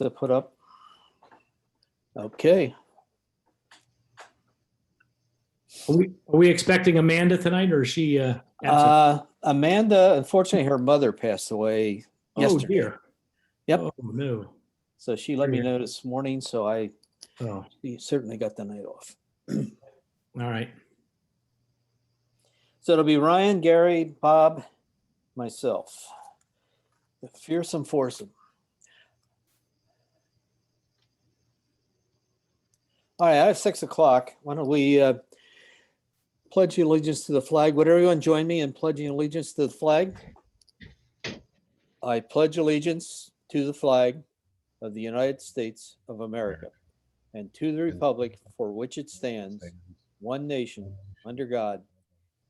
put up. Okay. Are we expecting Amanda tonight, or is she absent? Amanda, unfortunately, her mother passed away yesterday. Dear. Yep. Oh, no. So she let me know this morning, so she certainly got the night off. All right. So it'll be Ryan, Gary, Bob, myself. The fearsome foursome. All right, I have 6 o'clock. Why don't we pledge allegiance to the flag? Would everyone join me in pledging allegiance to the flag? I pledge allegiance to the flag of the United States of America and to the republic for which it stands, one nation, under God,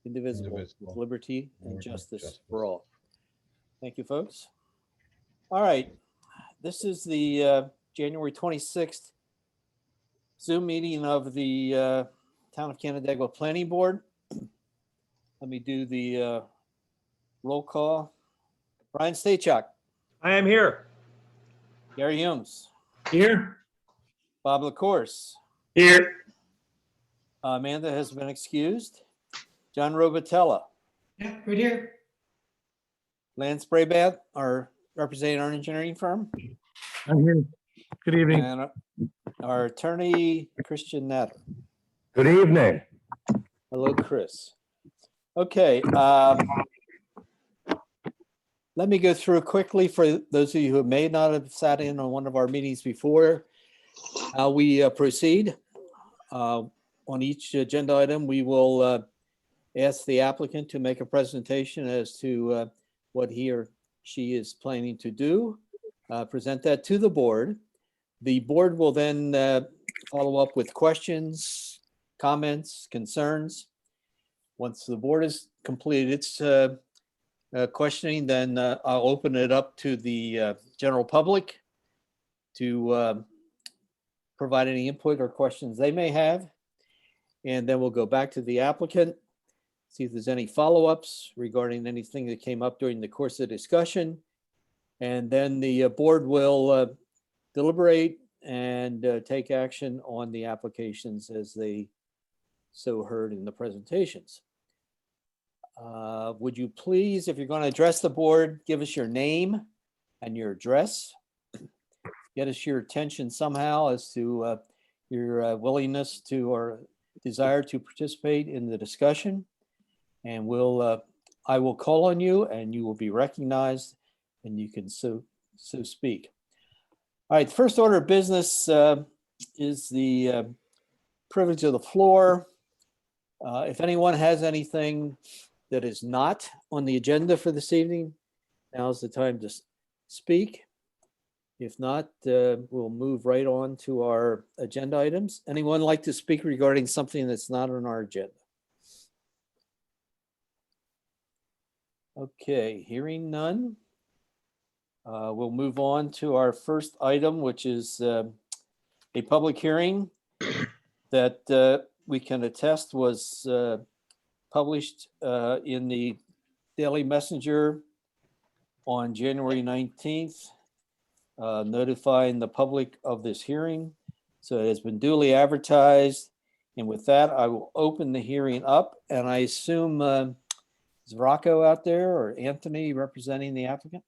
indivisible, with liberty and justice for all. Thank you, folks. All right, this is the January 26th Zoom meeting of the Town of Canandaigua Planning Board. Let me do the roll call. Brian Stachuk. I am here. Gary Humes. Here? Bob LaCourse. Here. Amanda has been excused. John Robatella. Yeah, right here. Lance Braybath, our representing our engineering firm. I'm here. Good evening. And our attorney, Christian Natter. Good evening. Hello, Chris. Okay. Let me go through quickly for those of you who may not have sat in on one of our meetings before, how we proceed. On each agenda item, we will ask the applicant to make a presentation as to what he or she is planning to do, present that to the board. The board will then follow up with questions, comments, concerns. Once the board has completed its questioning, then I'll open it up to the general public to provide any input or questions they may have. And then we'll go back to the applicant, see if there's any follow-ups regarding anything that came up during the course of the discussion. And then the board will deliberate and take action on the applications as they so heard in the presentations. Would you please, if you're going to address the board, give us your name and your address. Get us your attention somehow as to your willingness to or desire to participate in the discussion. And I will call on you and you will be recognized and you can so speak. All right, the first order of business is the privilege of the floor. If anyone has anything that is not on the agenda for this evening, now's the time to speak. If not, we'll move right on to our agenda items. Anyone like to speak regarding something that's not on our agenda? Okay, hearing none. We'll move on to our first item, which is a public hearing that we can attest was published in the Daily Messenger on January 19th, notifying the public of this hearing. So it has been duly advertised. And with that, I will open the hearing up. And I assume, is Rocco out there or Anthony representing the applicant?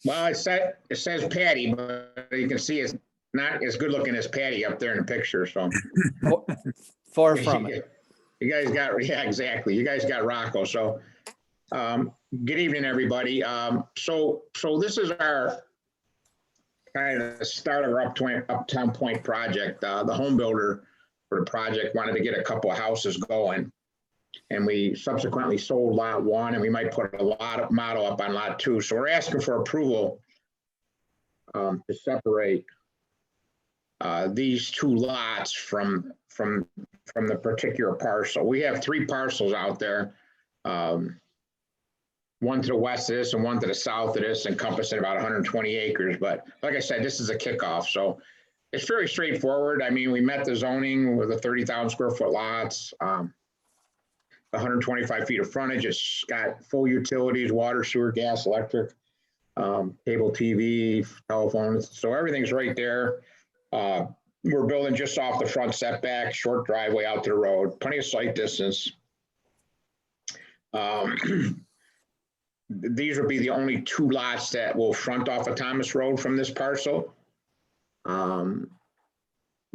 Well, it says Patty, but you can see it's not as good looking as Patty up there in the picture, so. Far from it. You guys got, yeah, exactly. You guys got Rocco, so. Good evening, everybody. So this is our kind of the start of our Uptown Point project. The home builder for the project wanted to get a couple of houses going. And we subsequently sold lot 1, and we might put a lot of model up on lot 2. So we're asking for approval to separate these 2 lots from the particular parcel. We have 3 parcels out there, one to the west of this and one to the south of this, encompassing about 120 acres. But like I said, this is a kickoff, so it's very straightforward. I mean, we met the zoning with the 30,000 square foot lots. 125 feet of frontage. It's got full utilities, water, sewer, gas, electric. cable TV, telephones, so everything's right there. We're building just off the front setback, short driveway out to the road, plenty of sight distance. These would be the only two lots that will front off of Thomas Road from this parcel.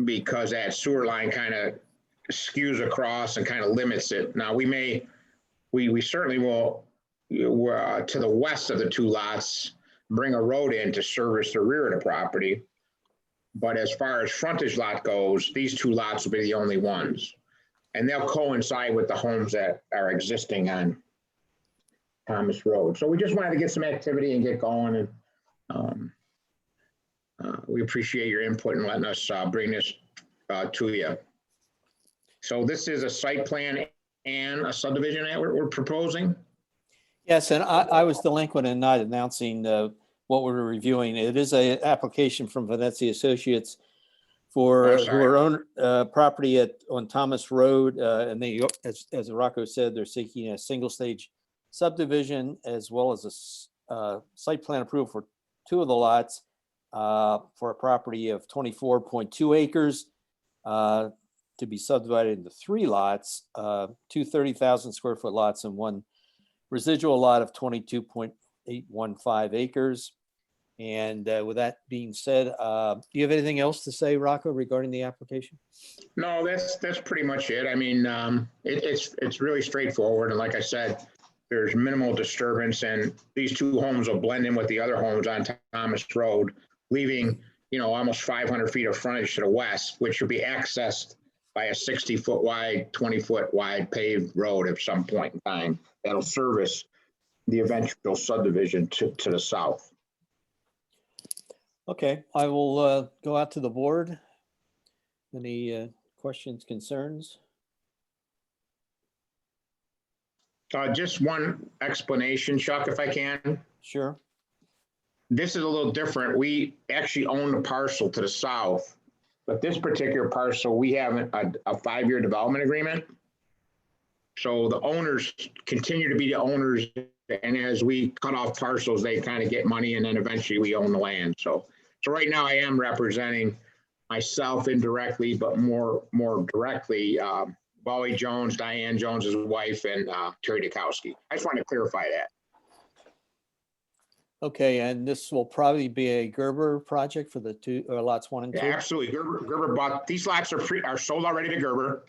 Because that sewer line kind of skews across and kind of limits it. Now we certainly will, to the west of the two lots, bring a road in to service the rear of the property. But as far as frontage lot goes, these two lots will be the only ones. And they'll coincide with the homes that are existing on Thomas Road. So we just wanted to get some activity and get going. And we appreciate your input and letting us bring this to you. So this is a site plan and a subdivision that we're proposing. Yes, and I was delinquent in not announcing what we're reviewing. It is an application from Venezia Associates for who are own property on Thomas Road, and they, as Rocco said, they're seeking a single stage subdivision as well as a site plan approval for two of the lots for a property of 24.2 acres to be subdivided into three lots, two 30,000 square foot lots and one residual lot of 22.815 acres. And with that being said, do you have anything else to say, Rocco, regarding the application? No, that's pretty much it. I mean, it's really straightforward. And like I said, there's minimal disturbance, and these two homes will blend in with the other homes on Thomas Road, leaving, almost 500 feet of frontage to the west, which will be accessed by a 60-foot wide, 20-foot wide paved road at some point in time. That'll service the eventual subdivision to the south. Okay, I will go out to the board. Any questions, concerns? Just one explanation, Chuck, if I can. Sure. This is a little different. We actually own the parcel to the south, but this particular parcel, we have a 5-year development agreement. So the owners continue to be the owners, and as we cut off parcels, they kind of get money, and then eventually we own the land. So right now I am representing myself indirectly, but more directly, Bowie Jones, Diane Jones's wife, and Terry Dukowski. I just wanted to clarify that. Okay, and this will probably be a Gerber project for the two lots 1 and 2? Yeah, absolutely. Gerber bought, these lots are sold already to Gerber.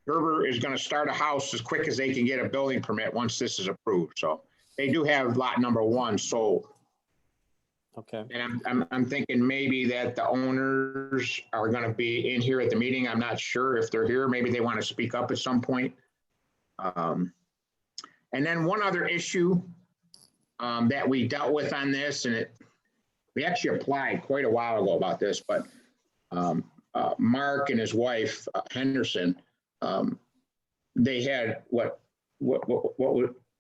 Gerber is going to start a house as quick as they can get a building permit once this is approved. So they do have lot number 1 sold. Okay. And I'm thinking maybe that the owners are going to be in here at the meeting. I'm not sure if they're here. Maybe they want to speak up at some point. And then one other issue that we dealt with on this, and we actually applied quite a while ago about this, but Mark and his wife, Henderson, they had what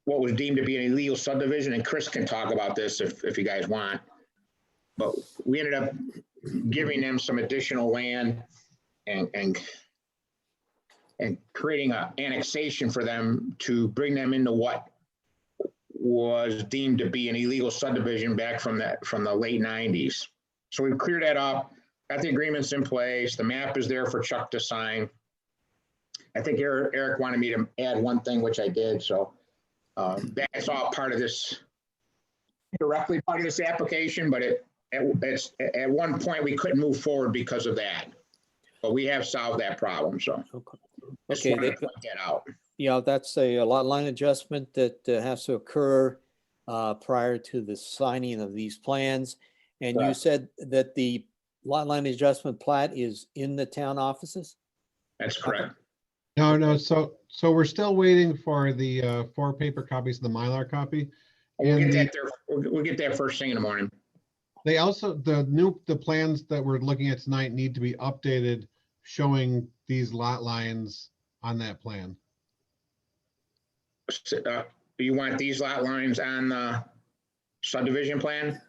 was deemed to be an illegal subdivision, and Chris can talk about this if you guys want. But we ended up giving them some additional land and creating an annexation for them to bring them into what was deemed to be an illegal subdivision back from the late 90s. So we've cleared that up, got the agreements in place. The map is there for Chuck to sign. I think Eric wanted me to add one thing, which I did. So that's all part of this, directly part of this application, but it's at one point we couldn't move forward because of that, but we have solved that problem. So just wanted to point that out. Yeah, that's a lot line adjustment that has to occur prior to the signing of these plans. And Correct. You said that the lot line adjustment plat is in the town offices? That's correct. No. So we're still waiting for the 4 paper copies of the Mylar copy. We'll And get that there. We'll get that first thing in the morning. they also, the plans that we're looking at tonight need to be updated, showing these lot lines on that plan. Do you want these lot lines on the subdivision plan?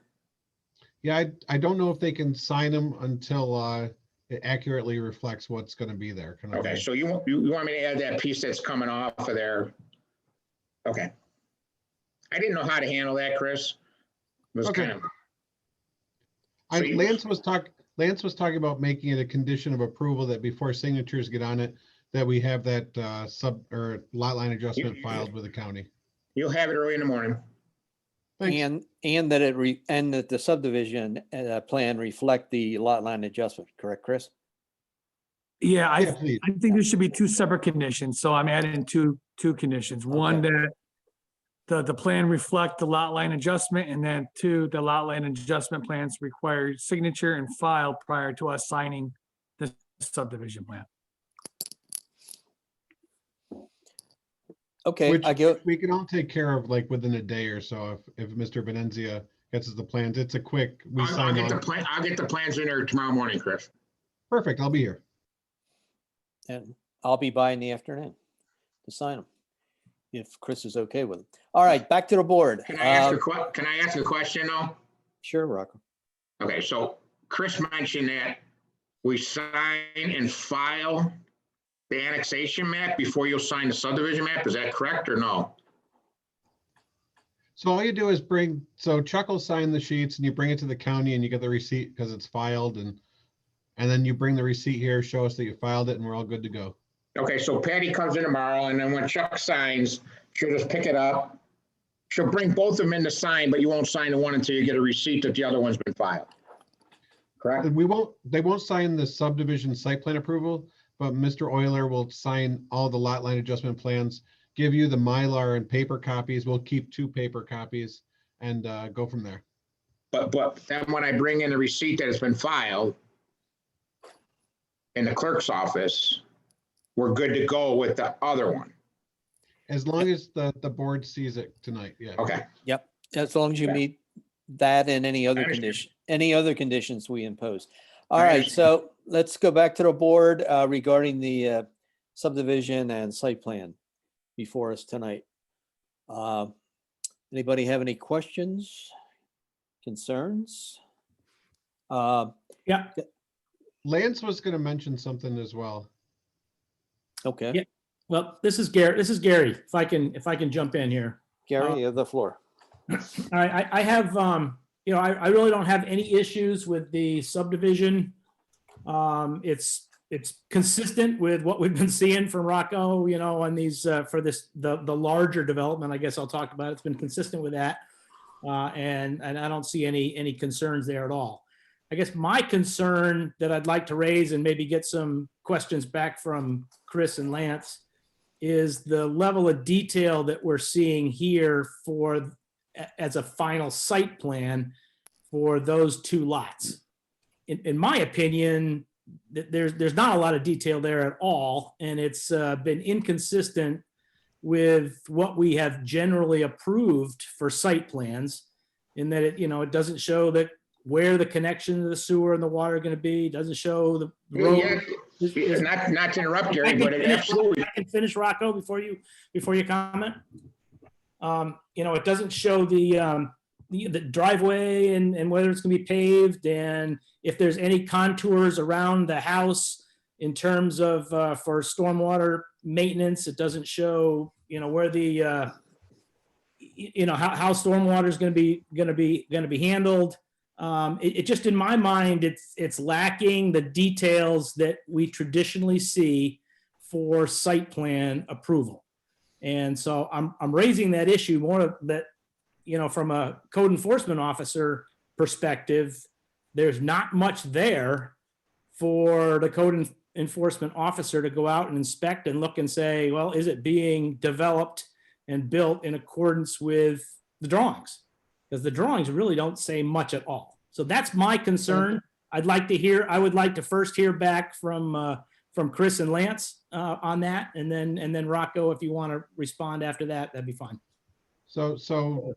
Yeah, I don't know if they can sign them until it accurately reflects what's going to be there. Can I- Okay, so you want me to add that piece that's coming off of there? Okay. I didn't know how to handle that, Chris. was Okay. kind of, Lance was talking about making it a condition of approval that before signatures get on it, that we have that lot line adjustment filed with the county. you'll have it early in the morning. Thanks. And that and that the subdivision plan reflect the lot line adjustment, correct, Chris? Yeah, Yeah, please. I think there should be two separate conditions, so I'm adding two conditions. One, that the plan reflect the lot line adjustment, and then two, the lot line adjustment plans require signature and file prior to us signing the subdivision plan. Okay, Which I go, we can all take care of like within a day or so if Mr. Venenzia gets us the plans. It's a quick, we I'll sign get the off. plan, I'll get the plans in there tomorrow morning, Chris. Perfect, I'll be here. and I'll be by in the afternoon to sign them, if Chris is okay with it. All right, back to the board. Can I ask a question though? Sure, Rocco. Okay, so Chris mentioned that we sign and file the annexation map before you'll sign the subdivision map. Is that correct or no? So all you do is so Chuck will sign the sheets and you bring it to the county and you get the receipt because it's filed and then you bring the receipt here, show us that you filed it and we're all good to go. Okay, so Patty comes in tomorrow and then when Chuck signs, she'll just pick it up. She'll bring both of them in to sign, but you won't sign the one until you get a receipt that the other one's been filed. Correct? And they won't sign the subdivision site plan approval, but Mr. Euler will sign all the lot line adjustment plans, give you the Mylar and paper copies. We'll keep 2 paper copies and go from there. But then when I bring in the receipt that has been filed in the clerk's office, we're good to go with the other one. As long as the board sees it tonight, yeah. Okay, Yep, as long as you Okay. meet that and any other understand. condition, any other conditions we impose. All I right, understand. so let's go back to the board regarding the subdivision and site plan before us tonight. Anybody have any questions, concerns? Yeah. Lance was going to mention something as well. Okay, Yeah. Well, this is Gary. If I can jump in here. Gary, you have the floor. All right, I have, I really don't have any issues with the subdivision. It's consistent with what we've been seeing from Rocco, on these, for this, the larger development, I guess I'll talk about. It's been consistent with that. And I don't see any concerns there at all. I guess my concern that I'd like to raise and maybe get some questions back from Chris and Lance is the level of detail that we're seeing here as a final site plan for those 2 lots. In my opinion, there's not a lot of detail there at all, and it's been inconsistent with what we have generally approved for site plans, in that it doesn't show that where the connection to the sewer and the water are going to be. It doesn't show the road. Yeah, not to interrupt, Gary, but it absolutely, I can finish, Rocco, before you comment. It doesn't show the driveway and whether it's gonna be paved, and if there's any contours around the house in terms of for stormwater maintenance. It doesn't show where the how stormwater is gonna be handled. It just, in my mind, it's lacking the details that we traditionally see for site plan approval. And so I'm raising that issue more that, from a code enforcement officer perspective, there's not much there for the code enforcement officer to go out and inspect and look and say, well, is it being developed and built in accordance with the drawings? Because the drawings really don't say much at all. So that's my concern. I would like to first hear back from Chris and Lance on that, and then Rocco, if you want to respond after that, that'd be fine. So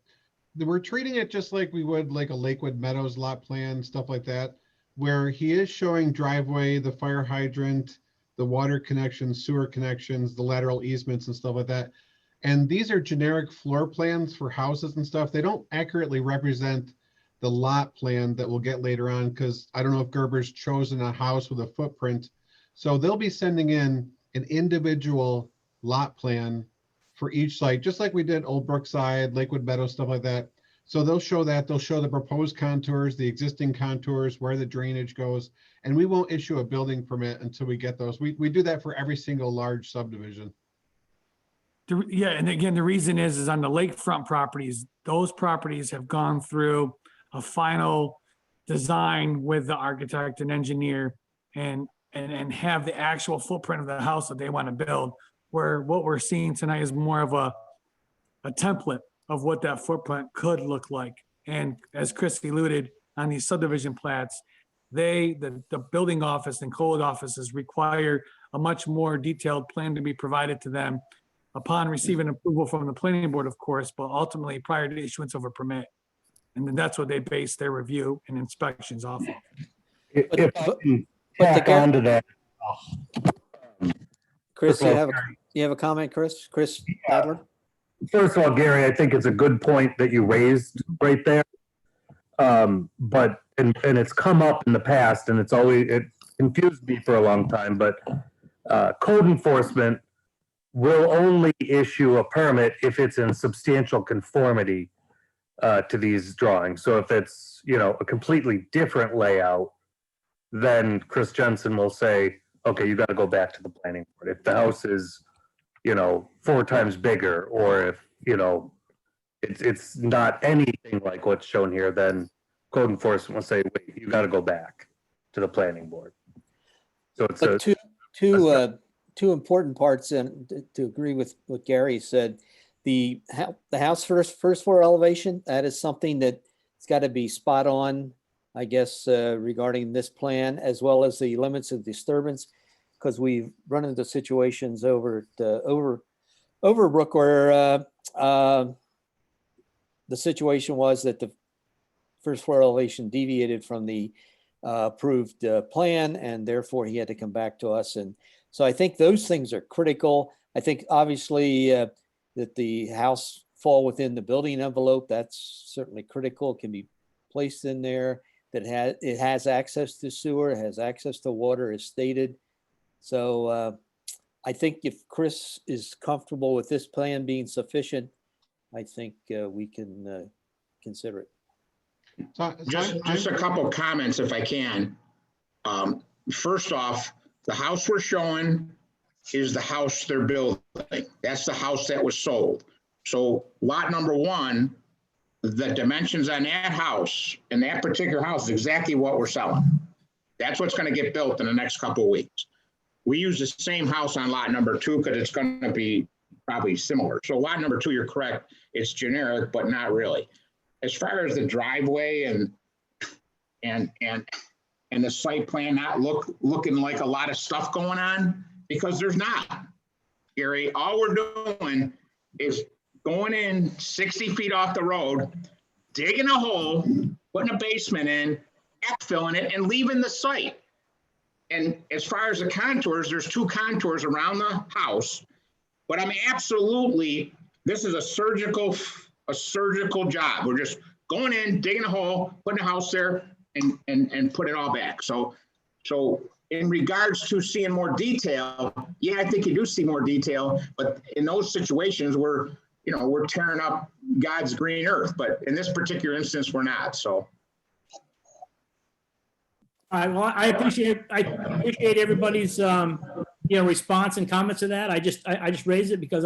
we're treating it just like we would like a Lakewood Meadows lot plan, stuff like that, where he is showing driveway, the fire hydrant, the water connections, sewer connections, the lateral easements and stuff like that. And these are generic floor plans for houses and stuff. They don't accurately represent the lot plan that we'll get later on, because I don't know if Gerber's chosen a house with a footprint. So they'll be sending in an individual lot plan for each site, just like we did Old Brookside, Lakewood Meadows, stuff like that. So they'll show that, they'll show the proposed contours, the existing contours, where the drainage goes, and we won't issue a building permit until we get those. We do that for every single large subdivision. Yeah, and again, the reason is on the lakefront properties, those properties have gone through a final design with the architect and engineer and have the actual footprint of the house that they want to build, where what we're seeing tonight is more of a template of what that footprint could look like. And as Chris alluded, on these subdivision plats, the building office and code offices require a much more detailed plan to be provided to them upon receiving approval from the planning board, of course, but ultimately prior to issuance of a permit. And then that's what they base their review and inspections off of. If I can but the tack onto that, Chris, First of all, you have a comment, Chris? Chris Adler? first of all, Gary, I think it's a good point that you raised right there. But it's come up in the past, and it confused me for a long time, but code enforcement will only issue a permit if it's in substantial conformity to these drawings. So if it's, a completely different layout, then Chris Jensen will say, okay, you got to go back to the planning board. If the house is, 4 times bigger, or if, it's not anything like what's shown here, then code enforcement will say, wait, you got to go back to the planning board. So it's But two important parts, and to agree with what Gary said, the house first floor elevation, that is something that it's got to be spot on, I guess, regarding this plan, as well as the limits of disturbance, because we've run into situations over Brook where the situation was that the first floor elevation deviated from the approved plan, and therefore he had to come back to us. And so I think those things are critical. I think obviously that the house fall within the building envelope, that's certainly critical. It can be placed in there, that it has access to sewer, has access to water as stated. So I think if Chris is comfortable with this plan being sufficient, I think we can consider it. Just a couple comments if I can. First off, the house we're showing is the house they're building. That's the house that was sold. So lot number 1, the dimensions on that house, in that particular house, is exactly what we're selling. That's what's going to get built in the next couple of weeks. We use the same house on lot number 2 because it's going to be probably similar. So lot number 2, you're correct. It's generic, but not really. As far as the driveway and the site plan not looking like a lot of stuff going on, because there's not, Gary. All we're doing is going in 60 feet off the road, digging a hole, putting a basement in, backfilling it, and leaving the site. And as far as the contours, there's 2 contours around the house, but this is a surgical job. We're just going in, digging a hole, putting a house there, and put it all back. So in regards to seeing more detail, yeah, I think you do see more detail, but in those situations we're tearing up God's green earth, but in this particular instance, we're not, so. All right, well, I appreciate everybody's, response and comments to that. I just raised it because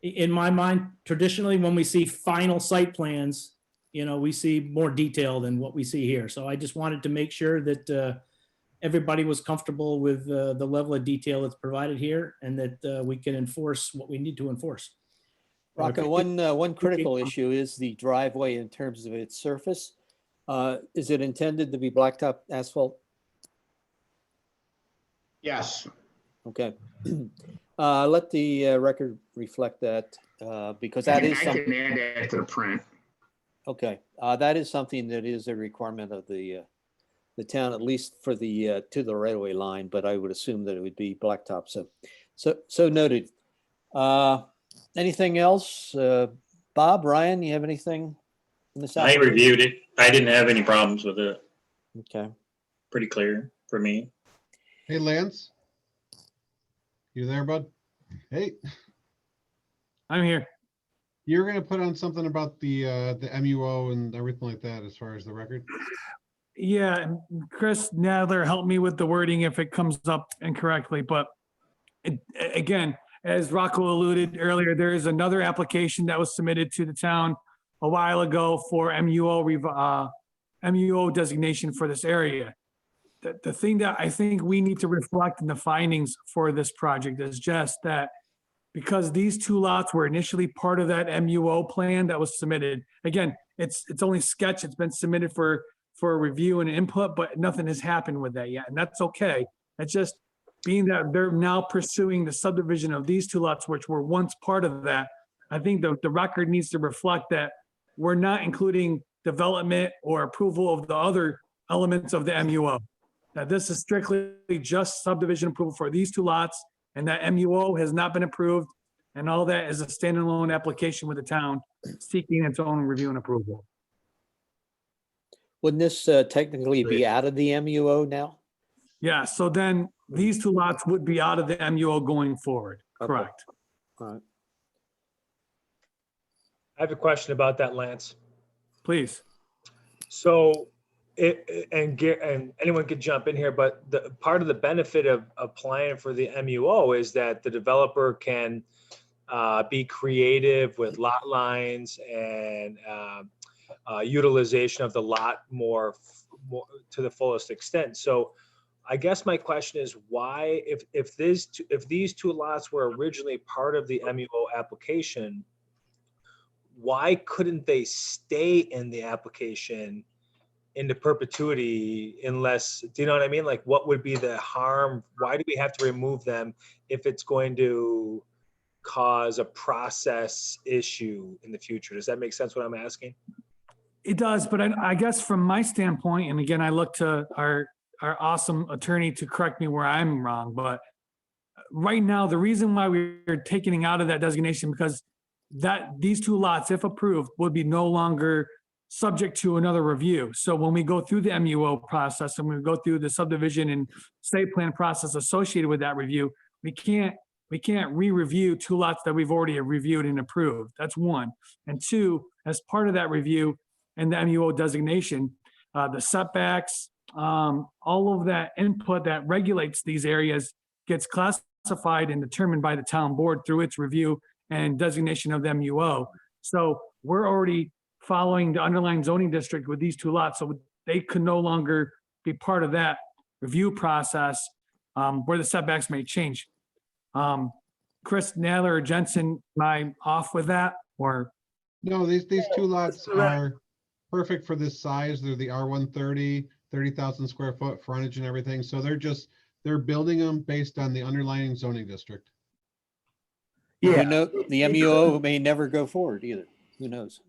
in my mind, traditionally, when we see final site plans, we see more detail than what we see here. So I just wanted to make sure that everybody was comfortable with the level of detail that's provided here, and that we can enforce what we need to enforce. Rocco, one critical issue is the driveway in terms of its surface. Is it intended to be blacktop asphalt? Yes. Okay. Let the record reflect that because that is I can add that to the print. Okay, that is something that is a requirement of the town, at least for the to the right-of-way line. But I would assume that it would be blacktop. So noted. Anything else, Bob, Ryan? You have anything in this? I reviewed it. I didn't have any problems with it. Okay. Pretty clear for me. Hey, Lance. You there, bud? Hey. I'm here. You're gonna put on something about the MUO and everything like that as far as the record? Yeah, and Chris Nadler helped me with the wording if it comes up incorrectly, but again, as Rocco alluded earlier, there is another application that was submitted to the town a while ago for MUO designation for this area. The thing that I think we need to reflect in the findings for this project is just that because these two lots were initially part of that MUO plan that was submitted, again, it's only sketch, it's been submitted for review and input, but nothing has happened with that yet, and that's okay. It's just being that they're now pursuing the subdivision of these two lots, which were once part of that. I think the record needs to reflect that we're not including development or approval of the other elements of the MUO. That this is strictly just subdivision approval for these two lots, and that MUO has not been approved, and all that is a standalone application with the town seeking its own review and approval. Wouldn't this technically be out of the MUO now? Yeah, so then these two lots would be out of the MUO going forward, Okay. correct? All right. I have a question about that, Lance. Please. So, and anyone could jump in here, but the part of the benefit of applying for the MUO is that the developer can be creative with lot lines and utilization of the lot more to the fullest extent. So I guess my question is why, if these two lots were originally part of the MUO application, why couldn't they stay in the application into perpetuity unless, do you know what I mean? Like, what would be the harm? Why do we have to remove them if it's going to cause a process issue in the future? Does that make sense what I'm asking? It does, but I guess from my standpoint, and again, I look to our awesome attorney to correct me where I'm wrong, but right now, the reason why we're taking it out of that designation, because these two lots, if approved, would be no longer subject to another review. So when we go through the MUO process and we go through the subdivision and site plan process associated with that review, we can't re-review two lots that we've already reviewed and approved. That's one. And two, as part of that review and the MUO designation, the setbacks, all of that input that regulates these areas gets classified and determined by the town board through its review and designation of the MUO. So we're already following the underlying zoning district with these two lots, so they could no longer be part of that review process where the setbacks may change. Chris Nadler or Jensen, am I off with that, or? No, these two lots are perfect for this size. They're the R130, 30,000 square foot frontage and everything. So they're building them based on the underlying zoning district. You know, the MUO may never go forward either. Who knows?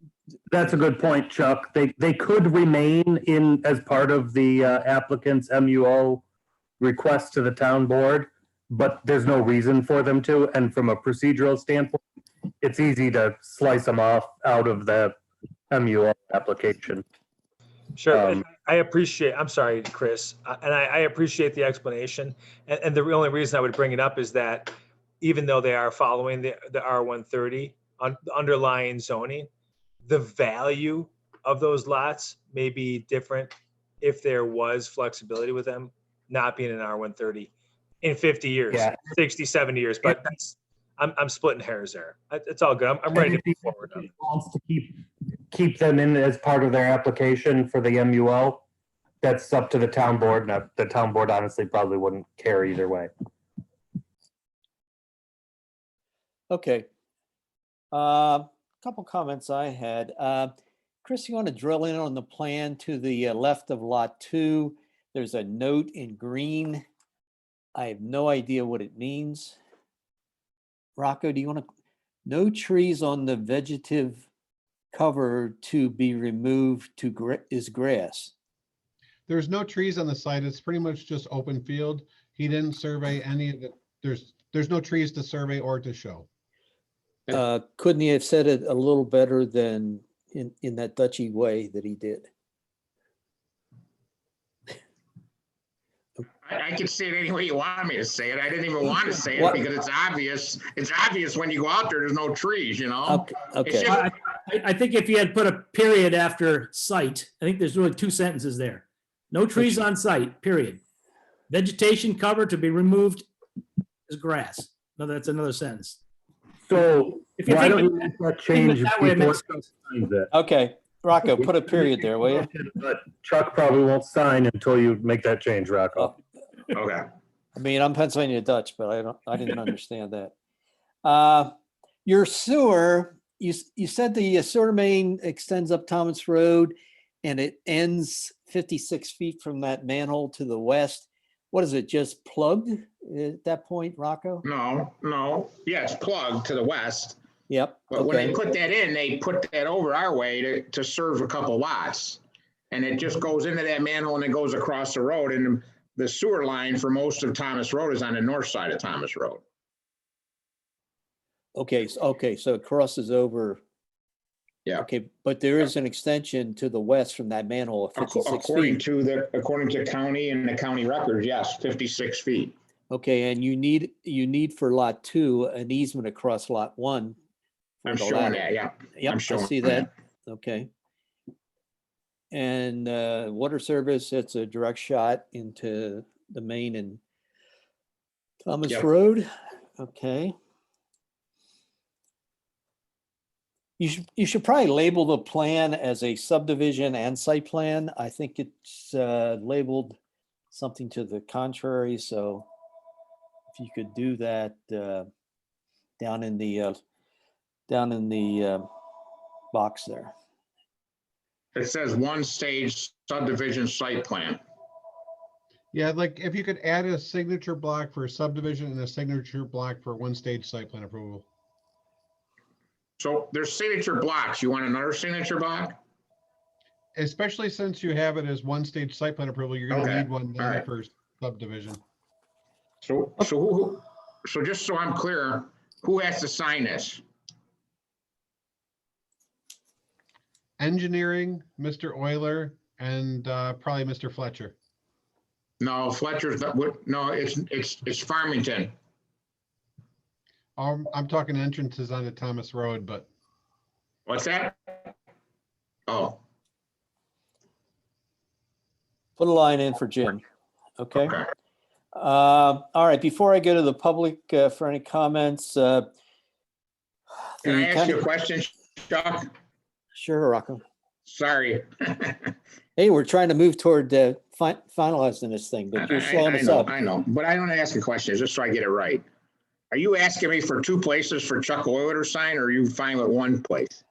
That's a good point, Chuck. They could remain in as part of the applicant's MUO request to the town board, but there's no reason for them to. And from a procedural standpoint, it's easy to slice them off out of the MUO application. Sure. And I appreciate, I'm sorry, Chris, and I appreciate the explanation. And the only reason I would bring it up is that even though they are following the R130 on the underlying zoning, the value of those lots may be different if there was flexibility with them not being an R130 in 50 years, Yeah. 60, 70 years. But that's, I'm splitting hairs there. It's all good. I'm ready to move forward on it. Wants to keep them in as part of their application for the MUO. That's up to the town board. Now, the town board honestly probably wouldn't care either way. Okay. Couple comments I had. Chris, you want to drill in on the plan to the left of lot 2? There's a note in green. I have no idea what it means. Rocco, do you want to? No trees on the vegetative cover to be removed is grass. There's no trees on the site. It's pretty much just open field. He didn't survey any of it. There's no trees to survey or to show. Couldn't he have said it a little better than in that Dutchy way that he did? I can say it any way you want me to say it. I didn't even want to say it What? because it's obvious. It's obvious when you go out there, there's no trees, you know? Okay, It's okay. just- I think if you had put a period after site, I think there's really two sentences there. No trees on site, period. Vegetation cover to be removed is grass. No, that's another sentence. So If you why think don't of you it- make that think of change it that way, it before makes Chuck sense. signs it? Okay, Rocco, put a period there, will you? But Chuck probably won't sign until you make that change, Rocco. Okay. I mean, I'm Pennsylvania Dutch, but I didn't understand that. Your sewer, you said the sewer main extends up Thomas Road and it ends 56 feet from that manhole to the west. What is it, just plugged at that point, Rocco? No. Yeah, it's plugged to the west. Yep, But when they okay, put that in, they put that over our way to serve a couple lots. And it just goes into that manhole and it goes across the road. And the sewer line for most of Thomas Road is on the north side of Thomas Road. okay, so it crosses over. Yeah. Okay, but there is an extension to the west from that manhole of 56 According feet. according to county and the county records, yes, 56 feet. Okay, and you need for lot 2 an easement across lot 1. for I'm the showing ladder. that, yeah. Yep, I'm I showing see that. Okay. And water service, it's a direct shot into the main and Thomas Yep. Road. Okay. You should probably label the plan as a subdivision and site plan. I think it's labeled something to the contrary. So if you could do that down in the box there. It says one stage subdivision site plan. Yeah, like if you could add a signature block for subdivision and a signature block for one stage site plan approval. So there's signature blocks. You want another signature block? Especially since you have it as one stage site plan approval, you're gonna Okay, need one all then right. for subdivision. So just so I'm clear, who has to sign this? Engineering, Mr. Euler, and probably Mr. Fletcher. No, Fletcher's, no, it's Farmington. I'm talking entrances onto Thomas Road, but What's that? Oh, Put a line in for Jim. Okay. okay. All right, before I go to the public for any comments. Can I the ask county- you a question, Chuck? Sure, Rocco. Sorry. Hey, we're trying to move toward finalizing this thing, but you're slowing us up. I know, but I don't ask a question, just so I get it right. Are you asking me for two places for Chuck Euler to sign, or are you fine with one place?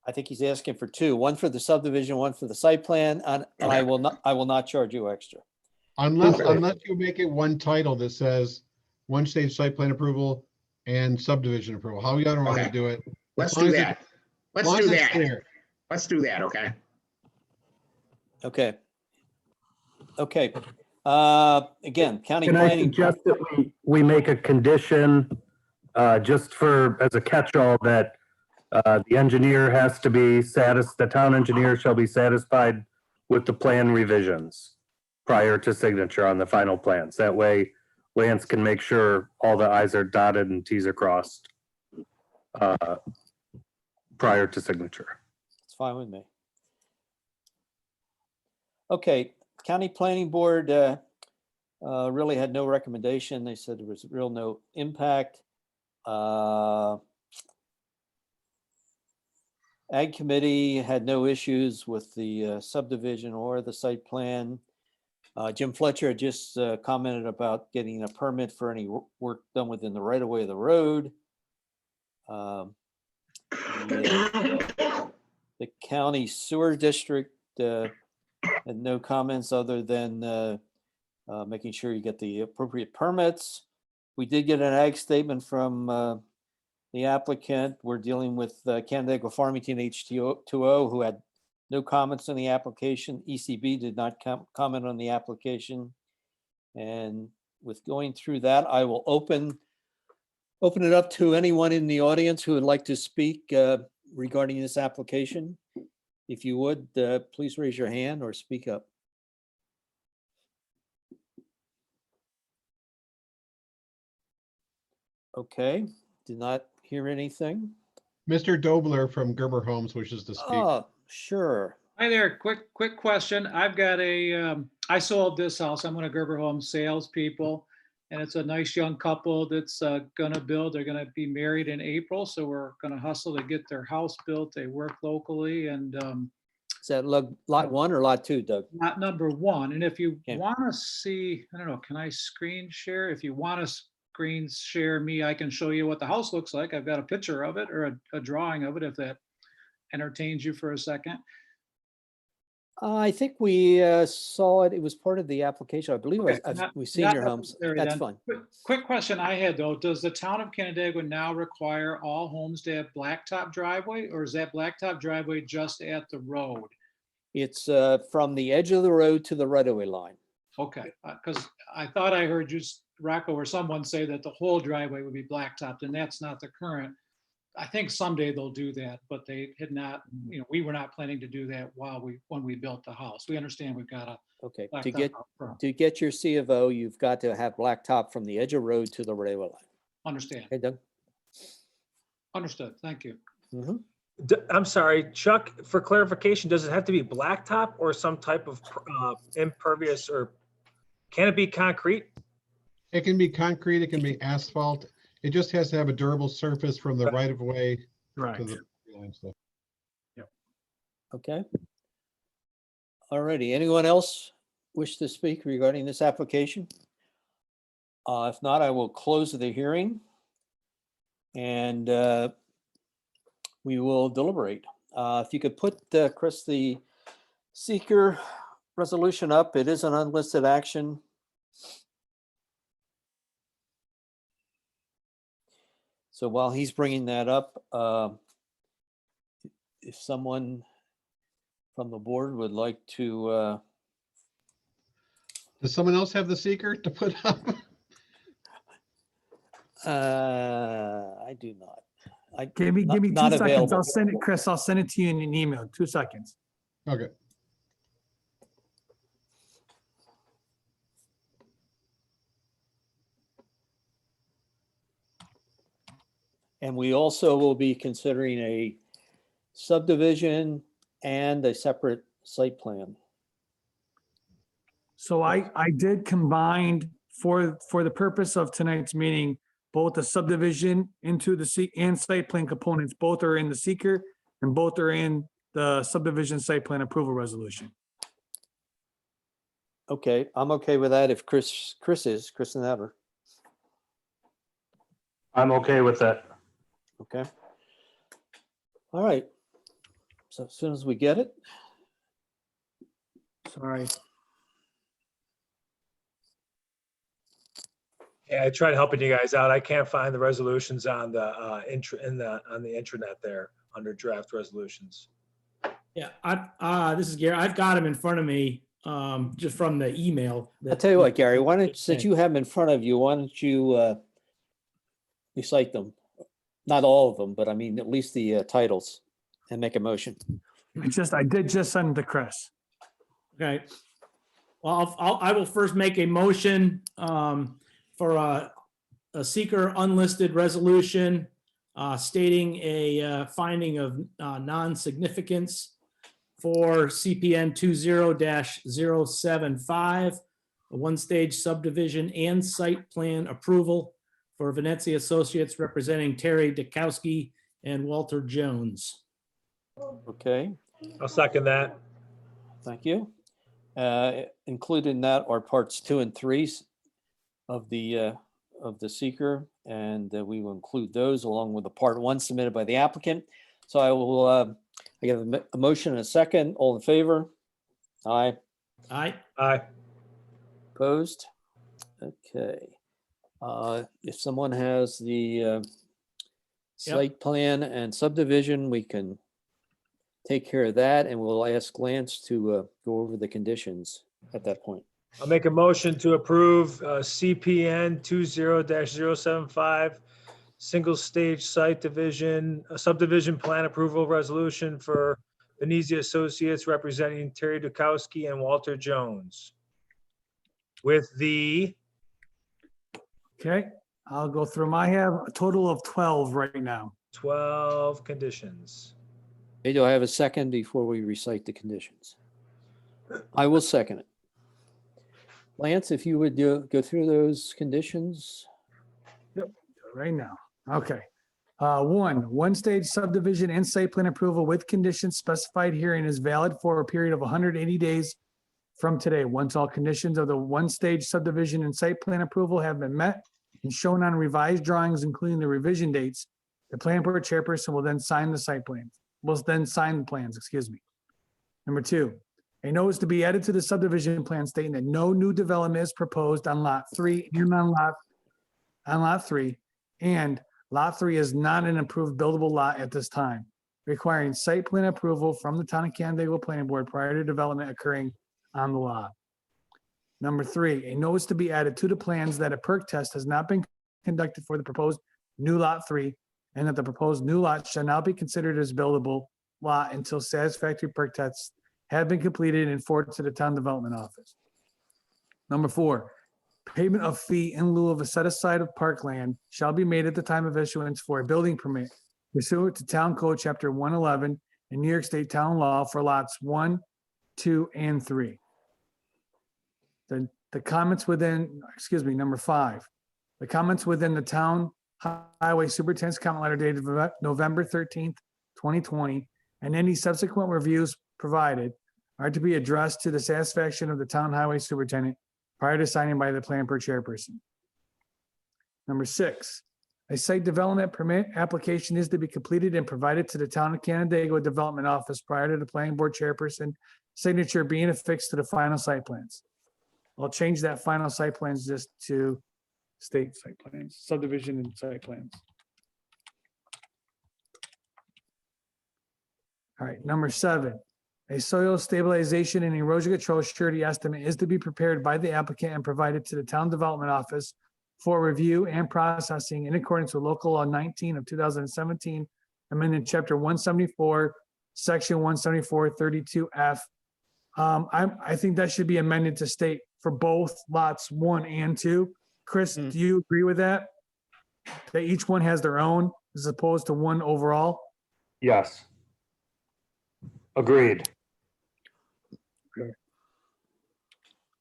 I think he's asking for 2, one for the subdivision, one for the site plan, and I will not charge you extra. unless Okay. you make it one title that says one stage site plan approval and subdivision approval, how you don't want to Okay. do it. Let's long do as it- that. as Let's long do as it's that. clear. Let's do that, okay? Okay. Okay. Again, county Can I planning. suggest that we make a condition, just for, as a catch-all, that the engineer has to be the town engineer shall be satisfied with the plan revisions prior to signature on the final plans. That way Lance can make sure all the i's are dotted and t's are crossed prior to signature. It's fine with me. Okay, county planning board really had no recommendation. They said there was real no impact. Ag committee had no issues with the subdivision or the site plan. Jim Fletcher just commented about getting a permit for any work done within the right of way of the road. The county sewer district had no comments other than making sure you get the appropriate permits. We did get an ag statement from the applicant. We're dealing with Canandaigua Farmington H2O, who had no comments on the application. ECB did not comment on the application. And with going through that, I will open it up to anyone in the audience who would like to speak regarding this application. If you would, please raise your hand or speak up. Okay, did not hear anything. Mr. Dobler from Gerber Homes wishes to speak. Oh, sure. Hi there, quick question. I've got I sold this house. I'm one of Gerber Home salespeople. And it's a nice young couple that's gonna build. They're gonna be married in April. So we're gonna hustle to get their house built. They work locally and Is that lot 1 or lot 2, Doug? not number one. And if you Okay. wanna see, I don't know, can I screen share? If you wanna screen share me, I can show you what the house looks like. I've got a picture of it or a drawing of it if that entertains you for a second. I think we saw it. It was part of the application. I believe Okay, not- we've seen not your homes. necessary That's then. fine. Quick question I had though, does the town of Canandaigua now require all homes to have blacktop driveway or is that blacktop driveway just at the road? It's from the edge of the road to the right-of-way line. Okay, because I thought I heard you, Rocco, or someone say that the whole driveway would be blacktopped and that's not the current. I think someday they'll do that, but they had not, we were not planning to do that when we built the house. We understand we've got a Okay, blacktop up front. to get your C of O, you've got to have blacktop from the edge of road to the right-of-way line. Understand, Okay, Doug? understood, thank you. Mhm. I'm sorry, Chuck, for clarification, does it have to be blacktop or some type of impervious, or can it be concrete? It can be concrete, it can be asphalt. It just has to have a durable surface from the right of way to Right. the line stuff. Okay. All righty. Anyone else wish to speak regarding this application? If not, I will close the hearing and we will deliberate. If you could put, Chris, the seeker resolution up. It is an unlisted action. So while he's bringing that up, if someone from the board would like to, Does someone else have the seeker to put up? I do not. Give me Not- 2 not seconds. available. I'll send it, Chris. I'll send it to you in an email. 2 seconds. Okay. And we also will be considering a subdivision and a separate site plan. So I did combine for the purpose of tonight's meeting, both the subdivision into the and site plan components, both are in the seeker and both are in the subdivision site plan approval resolution. Okay, I'm okay with that if Chris and Ever. I'm okay with that. Okay. All right. So as soon as we get it, Sorry. Yeah, I tried helping you guys out. I can't find the resolutions on the on the intranet there under draft resolutions. Yeah, this is Gary. I've got them in front of me, just from the email. I'll tell you what, Gary, why don't, since you have them in front of you, why don't you recite them? Not all of them, but I mean, at least the titles and make a motion. I did just send it to Chris. Okay. Well, I will first make a motion for a seeker unlisted resolution stating a finding of non-significance for CPN 20-075, a one-stage subdivision and site plan approval for Venezia Associates representing Terry Dukowski and Walter Jones. Okay, I'll second that. thank you. Included in that are parts 2 and 3 of the seeker, and we will include those along with the part 1 submitted by the applicant. So I will, I get a motion and a second. All in favor? Aye. Aye. Aye. Opposed? Okay. If someone has the site plan and subdivision, we can take care of that, and we'll ask Lance to go over the conditions at that point. I'll make a motion to approve CPN 20-075, single stage site division, subdivision plan approval resolution for Venezia Associates representing Terry Dukowski and Walter Jones. With the, Okay, I'll go through them. I have a total of 12 right now. 12 conditions. Okay, do I have a second before we recite the conditions? I will second it. Lance, if you would go through those conditions. Right now. Okay. One stage subdivision and site plan approval with conditions specified herein is valid for a period of 180 days from today. Once all conditions of the one stage subdivision and site plan approval have been met and shown on revised drawings, including the revision dates, the planning board chairperson will then sign the site plans, excuse me. Number 2, a notice to be added to the subdivision plan stating that no new development is proposed on lot 3 and on lot 3, and lot 3 is not an approved buildable lot at this time, requiring site plan approval from the Town of Canandaigua Planning Board prior to development occurring on the lot. Number 3, a notice to be added to the plans that a perk test has not been conducted for the proposed new lot 3, and that the proposed new lot shall not be considered as buildable lot until satisfactory perk tests have been completed and forwarded to the Town Development Office. Number 4, payment of fee in lieu of a set aside of parkland shall be made at the time of issuance for a building permit pursuant to Town Code Chapter 111 and New York State Town Law for lots 1, 2, and 3. The comments within, number 5, the comments within the Town Highway Superintendent's comment letter dated November 13th, 2020, and any subsequent reviews provided are to be addressed to the satisfaction of the Town Highway Superintendent prior to signing by the Plan Board Chairperson. Number 6, a site development permit application is to be completed and provided to the Town of Canandaigua Development Office prior to the Planning Board Chairperson signature being affixed to the final site plans. I'll change that final site plans just to state site plans, subdivision and site plans. All right, number 7, a soil stabilization and erosion control surety estimate is to be prepared by the applicant and provided to the Town Development Office for review and processing in accordance with Local Law 19 of 2017, amended Chapter 174, Section 174-32F. I think that should be amended to state for both lots 1 and 2. Chris, do you agree with that? That each one has their own as opposed to one overall? Yes. Agreed.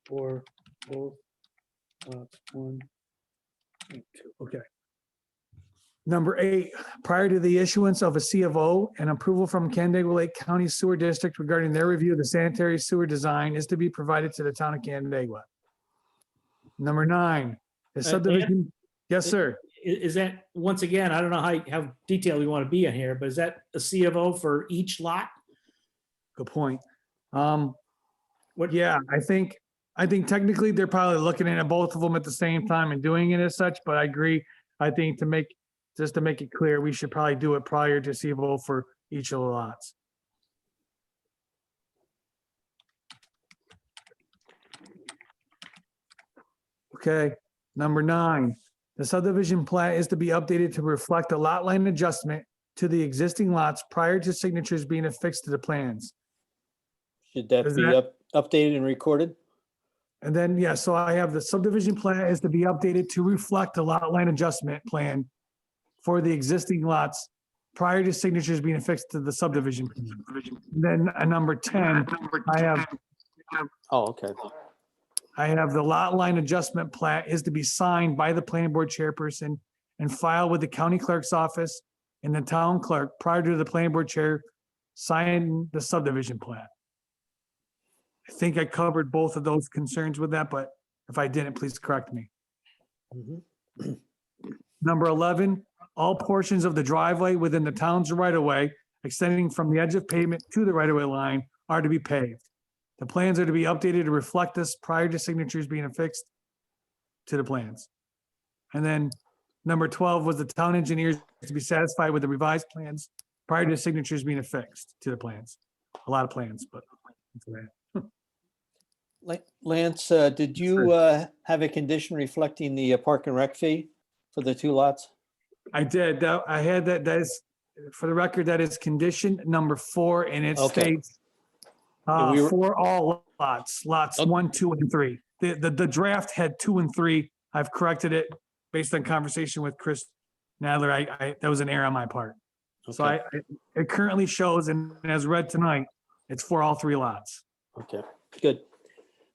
For both lots 1 and 2. Okay. Number 8, prior to the issuance of a C of O and approval from Canandaigua Lake County Sewer District regarding their review of the sanitary sewer design is to be provided to the Town of Canandaigua. Number 9, the subdivision. Yes, sir. Is that, once again, I don't know how detailed we want to be in here, but is that a C of O for each lot? Good point. Yeah, I think technically they're probably looking at both of them at the same time and doing it as such, but I agree. I think to make it clear, we should probably do it prior to C of O for each of the lots. Okay, number 9, the subdivision plat is to be updated to reflect a lot line adjustment to the existing lots prior to signatures being affixed to the plans. Should that be updated and recorded? And then, yeah, so I have the subdivision plan is to be updated to reflect the lot line adjustment plan for the existing lots prior to signatures being affixed to the subdivision. Then number 10, I have. Oh, okay. I have the lot line adjustment plat is to be signed by the planning board chairperson and filed with the county clerk's office and the town clerk prior to the planning board chair signing the subdivision plat. I think I covered both of those concerns with that, but if I didn't, please correct me. Number 11, all portions of the driveway within the town's right-of-way extending from the edge of pavement to the right-of-way line are to be paved. The plans are to be updated to reflect this prior to signatures being affixed to the plans. And then number 12 was the town engineers to be satisfied with the revised plans prior to signatures being affixed to the plans. A lot of plans, but. Lance, did you have a condition reflecting the park and rec fee for the 2 lots? I did. I had that. That is, for the record, that is condition number 4, and it Okay. states for all lots, 1, 2, and 3. The draft had 2 and 3. I've corrected it based on conversation with Chris Nadler, that was an error on my part. So Okay. it currently shows, and as read tonight, it's for all 3 lots. Okay, good.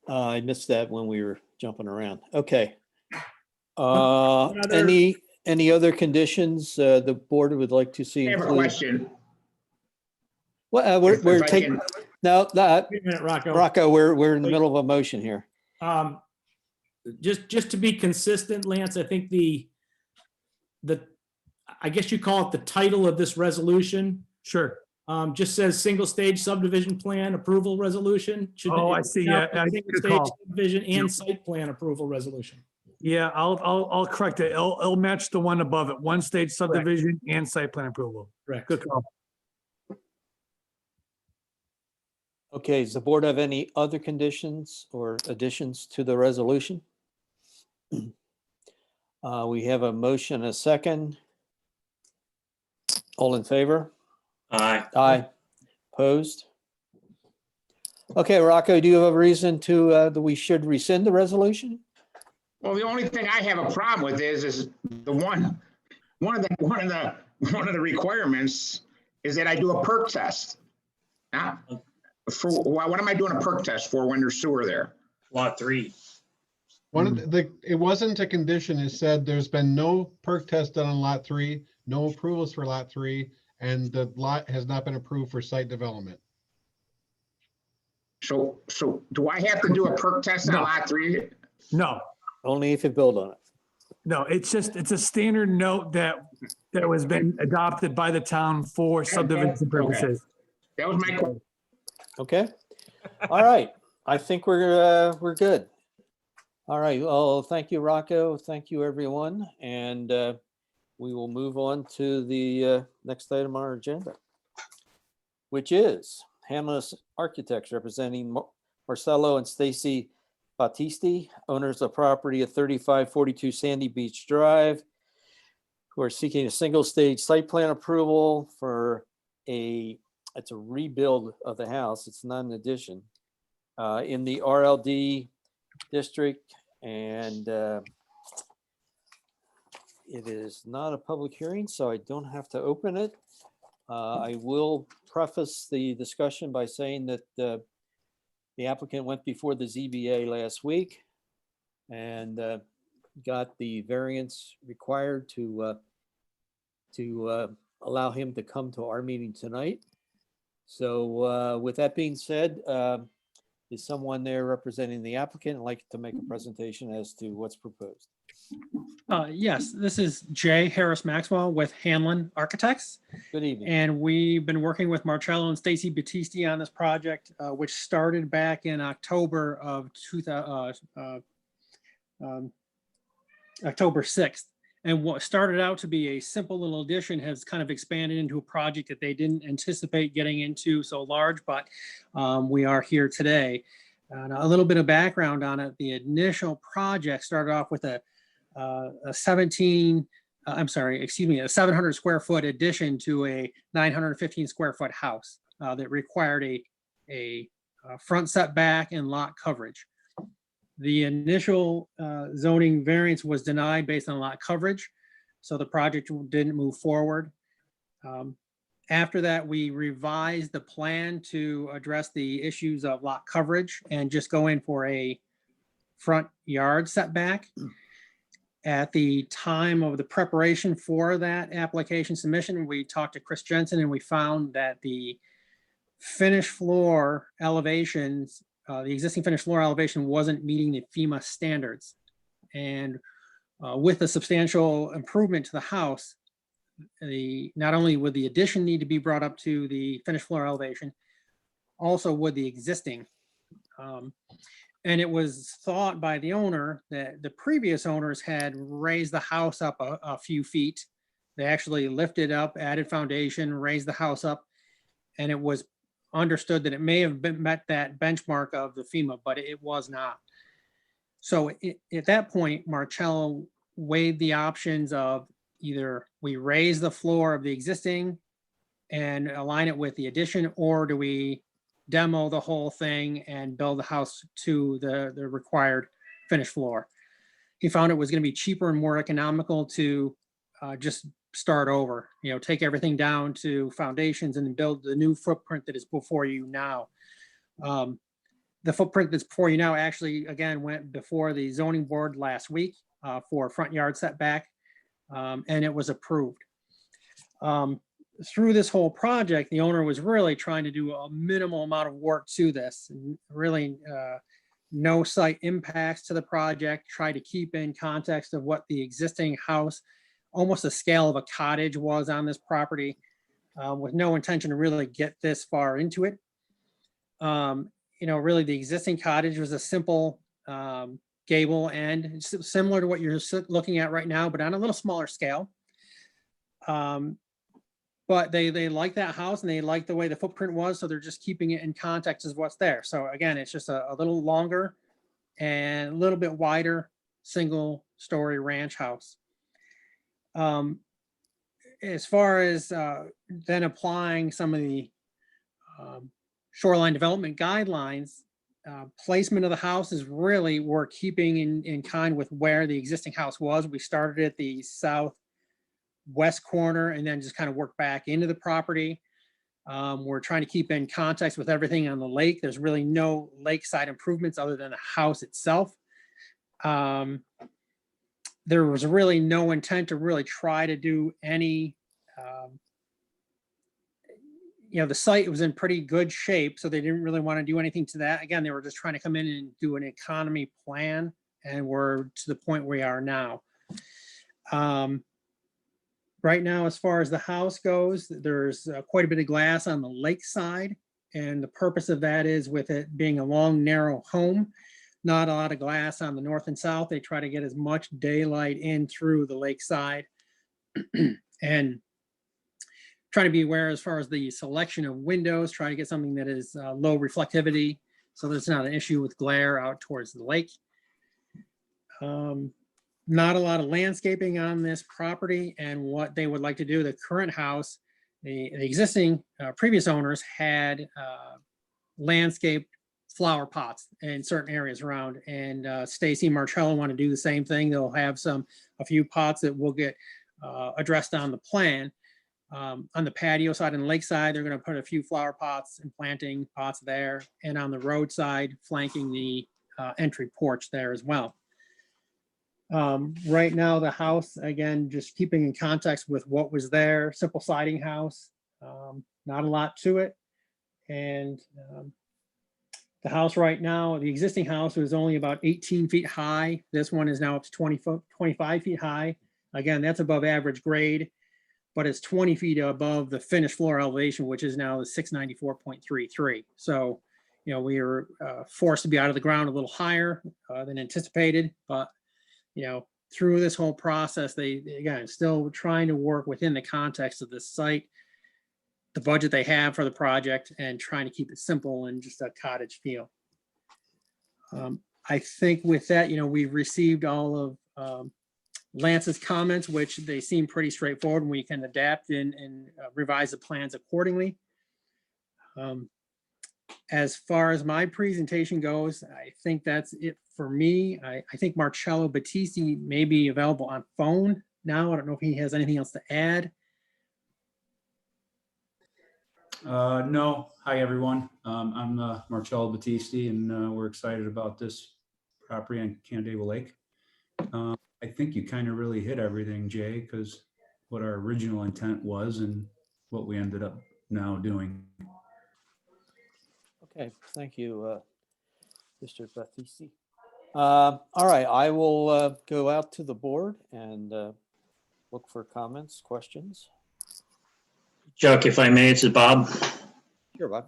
I missed that when we were jumping around. Okay. Another- Any other conditions the board would like to see I have a included? question. Well, If we're I taking, can- no, Wait a minute, Rocco. Rocco, we're in the middle of a motion here. Just to be consistent, Lance, I think the, I guess you call it the title of this resolution, Sure. just says single stage subdivision plan approval resolution. Should Oh, it- I see. now Yeah, I Single good stage call. subdivision and site plan approval resolution. Yeah, I'll correct it. It'll match the one above it, 1-stage subdivision and site plan approval. Correct. Good call. Okay, does the board have any other conditions or additions to the resolution? We have a motion, a second. All in favor? Aye. Aye. Opposed? Okay, Rocco, do you have a reason to, that we should rescind the resolution? Well, the only thing I have a problem with is the one of the requirements is that I do a perk test. Now, what am I doing a perk test for when there's sewer there? Lot 3. One of it wasn't a condition. It said there's been no perk test done on lot 3, no approvals for lot 3, and the lot has not been approved for site development. So do I have to do a perk test on No. lot 3? No, Only if you build on it. no, it's a standard note that was been adopted by the town for subdivision purposes. That was my question. Okay, all right. I think we're good. All right, well, thank you, Rocco. Thank you, everyone. And we will move on to the next item on our agenda, which is Hamless Architects representing Marcelo and Stacy Battisti, owners of property at 3542 Sandy Beach Drive, who are seeking a single stage site plan approval for it's a rebuild of the house. It's not an addition in the RLD district. And it is not a public hearing, so I don't have to open it. I will preface the discussion by saying that the applicant went before the ZBA last week and got the variance required to allow him to come to our meeting tonight. So with that being said, is someone there representing the applicant and like to make a presentation as to what's proposed? Yes, this is Jay Harris Maxwell with Hamlin Architects. Good evening. And we've been working with Marcello and Stacy Battisti on this project, which started back in October of October 6th. And what started out to be a simple little addition has kind of expanded into a project that they didn't anticipate getting into so large, but we are here today. And a little bit of background on it. The initial project started off with a 700 square foot addition to a 915 square foot house that required a front setback and lot coverage. The initial zoning variance was denied based on lot coverage, so the project didn't move forward. After that, we revised the plan to address the issues of lot coverage and just go in for a front yard setback. At the time of the preparation for that application submission, we talked to Chris Jensen and we found that the finished floor elevations, the existing finished floor elevation wasn't meeting the FEMA standards. And with a substantial improvement to the house, not only would the addition need to be brought up to the finished floor elevation, also would the existing. And it was thought by the owner that the previous owners had raised the house up a few feet. They actually lifted up, added foundation, raised the house up, and it was understood that it may have met that benchmark of the FEMA, but it was not. So at that point, Marcello weighed the options of either we raise the floor of the existing and align it with the addition, or do we demo the whole thing and build the house to the required finished floor. he found it was going to be cheaper and more economical to just start over, take everything down to foundations and build the new footprint that is before you now. The footprint that's before you now actually, again, went before the zoning board last week for front yard setback, and it was approved. Through this whole project, the owner was really trying to do a minimal amount of work to this, and really no site impacts to the project, try to keep in context of what the existing house, almost the scale of a cottage, was on this property, with no intention to really get this far into it. Really the existing cottage was a simple gable end, similar to what you're looking at right now, but on a little smaller scale. But they like that house and they like the way the footprint was, so they're just keeping it in context as what's there. So again, it's just a little longer and a little bit wider single story ranch house. As far as then applying some of the shoreline development guidelines, placement of the house is really, we're keeping in kind with where the existing house was. We started at the southwest corner and then just kind of worked back into the property. We're trying to keep in context with everything on the lake. There's really no lakeside improvements other than the house itself. There was really no intent to really try to do any, the site was in pretty good shape, so they didn't really want to do anything to that. Again, they were just trying to come in and do an economy plan, and we're to the point we are now. Right now, as far as the house goes, there's quite a bit of glass on the lake side, and the purpose of that is, with it being a long, narrow home, not a lot of glass on the north and south. They try to get as much daylight in through the lake side, and trying to be aware as far as the selection of windows, try to get something that is low reflectivity, so there's not an issue with glare out towards the lake. Not a lot of landscaping on this property, and what they would like to do, the current house, the existing previous owners had landscaped flower pots in certain areas around, and Stacy and Marcello want to do the same thing. They'll have a few pots that will get addressed on the plan. On the patio side and the lake side, they're going to put a few flower pots and planting pots there, and on the roadside flanking the entry porch there as well. Right now, the house, again, just keeping in context with what was there, simple siding house, not a lot to it. And the house right now, the existing house was only about 18 feet high. This one is now up to 25 feet high. Again, that's above average grade, but it's 20 feet above the finished floor elevation, which is now the 694.33. So, we were forced to be out of the ground a little higher than anticipated, but through this whole process, they again, still trying to work within the context of this site, the budget they have for the project, and trying to keep it simple and just a cottage feel. I think with that, we've received all of Lance's comments, which they seem pretty straightforward, and we can adapt and revise the plans accordingly. As far as my presentation goes, I think that's it for me. I think Marcello Battisti may be available on phone now. I don't know if he has anything else to add. No. Hi, everyone. I'm Marcello Battisti, and we're excited about this property on Canandaigua Lake. I think you kind of really hit everything, Jay, because what our original intent was and what we ended up now doing. Okay, thank you, Mr. Battisti. All right, I will go out to the board and look for comments, questions. Chuck, if I may, it's Bob. Sure, Bob.